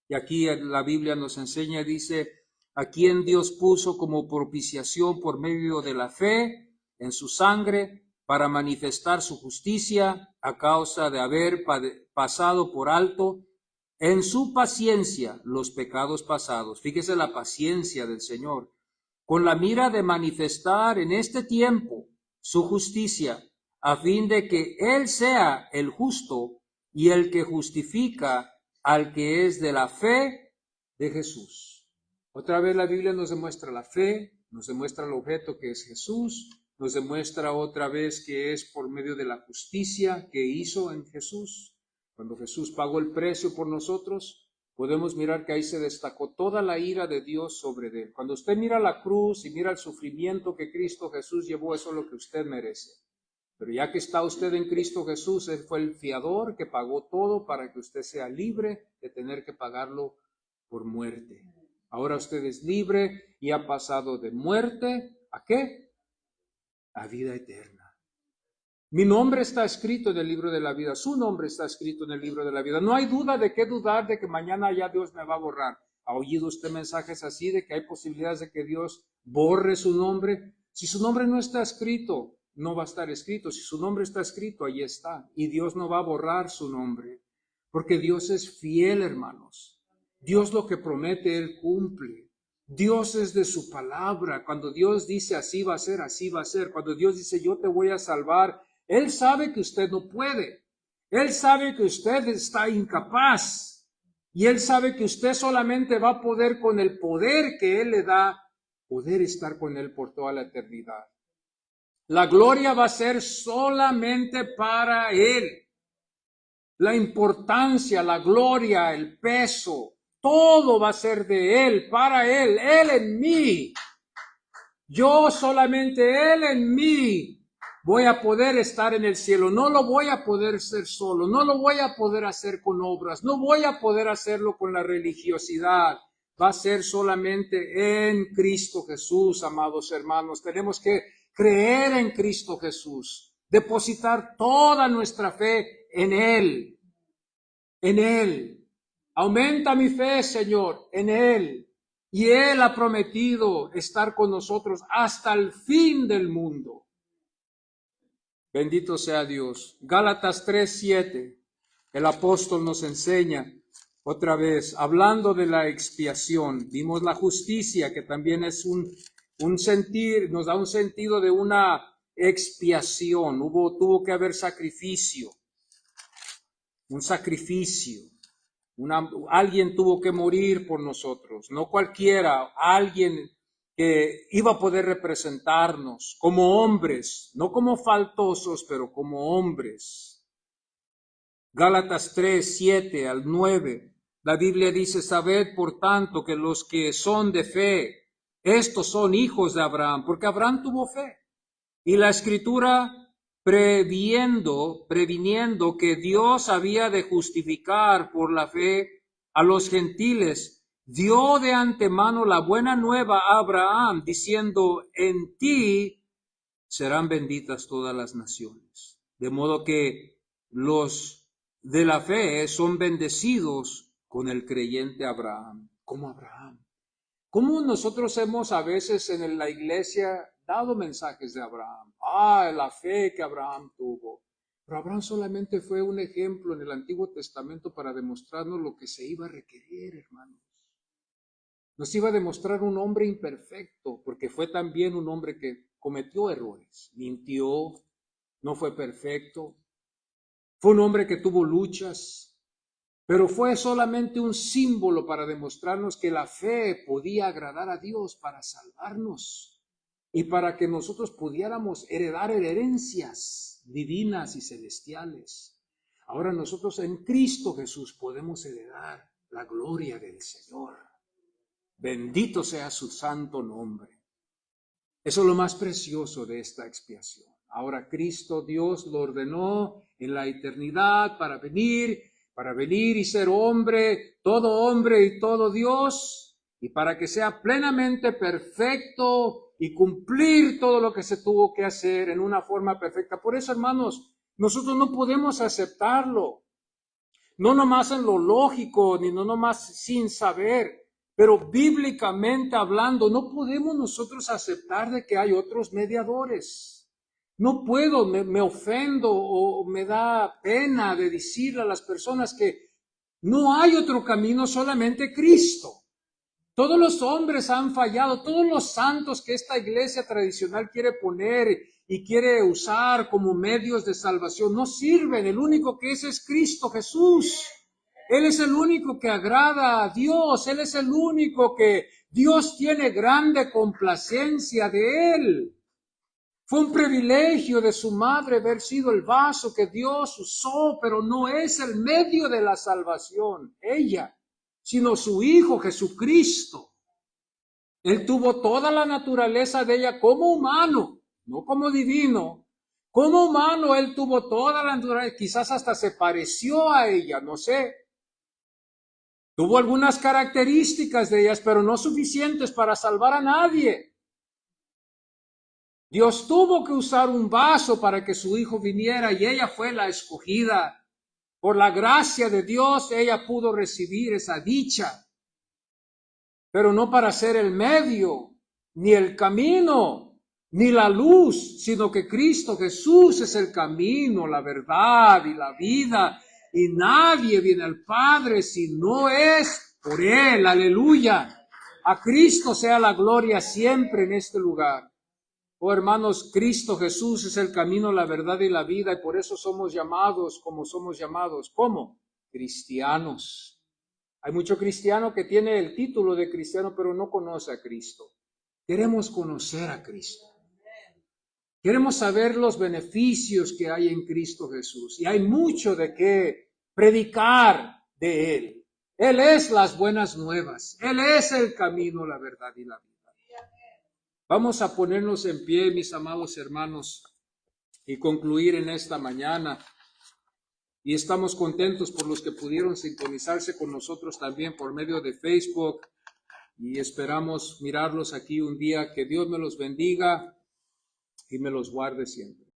Y aquí la Biblia nos enseña, dice, a quien Dios puso como propiciación por medio de la fe en su sangre para manifestar su justicia a causa de haber pasado por alto en su paciencia los pecados pasados. Fíjese la paciencia del Señor, con la mira de manifestar en este tiempo su justicia, a fin de que Él sea el justo y el que justifica al que es de la fe de Jesús. Otra vez la Biblia nos demuestra la fe, nos demuestra el objeto que es Jesús, nos demuestra otra vez que es por medio de la justicia que hizo en Jesús. Cuando Jesús pagó el precio por nosotros, podemos mirar que ahí se destacó toda la ira de Dios sobre él. Cuando usted mira la cruz y mira el sufrimiento que Cristo Jesús llevó, eso es lo que usted merece. Pero ya que está usted en Cristo Jesús, Él fue el fiador que pagó todo para que usted sea libre de tener que pagarlo por muerte. Ahora usted es libre y ha pasado de muerte, ¿a qué? A vida eterna. Mi nombre está escrito en el libro de la vida, su nombre está escrito en el libro de la vida. No hay duda de qué dudar de que mañana ya Dios me va a borrar. ¿Ha oído usted mensajes así de que hay posibilidades de que Dios borre su nombre? Si su nombre no está escrito, no va a estar escrito. Si su nombre está escrito, ahí está. Y Dios no va a borrar su nombre. Porque Dios es fiel, hermanos. Dios lo que promete, Él cumple. Dios es de su palabra. Cuando Dios dice así va a ser, así va a ser. Cuando Dios dice yo te voy a salvar, Él sabe que usted no puede. Él sabe que usted está incapaz. Y Él sabe que usted solamente va a poder con el poder que Él le da, poder estar con Él por toda la eternidad. La gloria va a ser solamente para Él. La importancia, la gloria, el peso, todo va a ser de Él, para Él, Él en mí. Yo solamente Él en mí voy a poder estar en el cielo. No lo voy a poder hacer solo, no lo voy a poder hacer con obras, no voy a poder hacerlo con la religiosidad. va a ser solamente en Cristo Jesús, amados hermanos. Tenemos que creer en Cristo Jesús, depositar toda nuestra fe en Él, en Él. Aumenta mi fe, Señor, en Él. Y Él ha prometido estar con nosotros hasta el fin del mundo. Bendito sea Dios. Gálatas 3:7. El apóstol nos enseña otra vez, hablando de la expiación. Vimos la justicia, que también es un sentir, nos da un sentido de una expiación. Tuvo que haber sacrificio. Un sacrificio. Alguien tuvo que morir por nosotros, no cualquiera, alguien que iba a poder representarnos como hombres, no como faltosos, pero como hombres. Gálatas 3:7-9, la Biblia dice, sabed por tanto que los que son de fe, estos son hijos de Abraham, porque Abraham tuvo fe. Y la Escritura previniendo que Dios había de justificar por la fe a los gentiles, dio de antemano la buena nueva a Abraham, diciendo, en ti serán benditas todas las naciones. De modo que los de la fe son bendecidos con el creyente Abraham, como Abraham. ¿Cómo nosotros hemos a veces en la iglesia dado mensajes de Abraham? La fe que Abraham tuvo. Pero Abraham solamente fue un ejemplo en el Antiguo Testamento para demostrarnos lo que se iba a requerir, hermanos. Nos iba a demostrar un hombre imperfecto, porque fue también un hombre que cometió errores, mintió, no fue perfecto. Fue un hombre que tuvo luchas, pero fue solamente un símbolo para demostrarnos que la fe podía agradar a Dios para salvarnos y para que nosotros pudiéramos heredar herencias divinas y celestiales. Ahora nosotros en Cristo Jesús podemos heredar la gloria del Señor. Bendito sea su santo nombre. Eso es lo más precioso de esta expiación. Ahora Cristo Dios lo ordenó en la eternidad para venir y ser hombre y todo Dios, y para que sea plenamente perfecto y cumplir todo lo que se tuvo que hacer en una forma perfecta. Por eso, hermanos, nosotros no podemos aceptarlo, no nomás en lo lógico, ni no nomás sin saber, pero bíblicamente hablando, no podemos nosotros aceptar de que hay otros mediadores. No puedo, me ofendo o me da pena de decirle a las personas que no hay otro camino, solamente Cristo. Todos los hombres han fallado, todos los santos que esta iglesia tradicional quiere poner y quiere usar como medios de salvación no sirven. El único que es Cristo Jesús. Él es el único que agrada a Dios. Él es el único que Dios tiene grande complacencia de él. Fue un privilegio de su madre haber sido el vaso que Dios usó, pero no es el medio de la salvación, ella, sino su Hijo Jesucristo. Él tuvo toda la naturaleza de ella como humano, no como divino. Como humano él tuvo toda la naturaleza, quizás hasta se pareció a ella, no sé. Tuvo algunas características de ellas, pero no suficientes para salvar a nadie. Dios tuvo que usar un vaso para que su hijo viniera y ella fue la escogida. Por la gracia de Dios, ella pudo recibir esa dicha, pero no para ser el medio, ni el camino, ni la luz, sino que Cristo Jesús es el camino, la verdad y la vida, y nadie viene al Padre si no es por Él. Aleluya. A Cristo sea la gloria siempre en este lugar. Oh hermanos, Cristo Jesús es el camino, la verdad y la vida, y por eso somos llamados como somos llamados. ¿Cómo? Cristianos. Hay mucho cristiano que tiene el título de cristiano, pero no conoce a Cristo. Queremos conocer a Cristo. Queremos saber los beneficios que hay en Cristo Jesús. Y hay mucho de qué predicar de Él. Él es las buenas nuevas. Él es el camino, la verdad y la vida. Vamos a ponernos en pie, mis amados hermanos, y concluir en esta mañana. Y estamos contentos por los que pudieron sintonizarse con nosotros también por medio de Facebook. y esperamos mirarlos aquí un día. Que Dios me los bendiga y me los guarde siempre.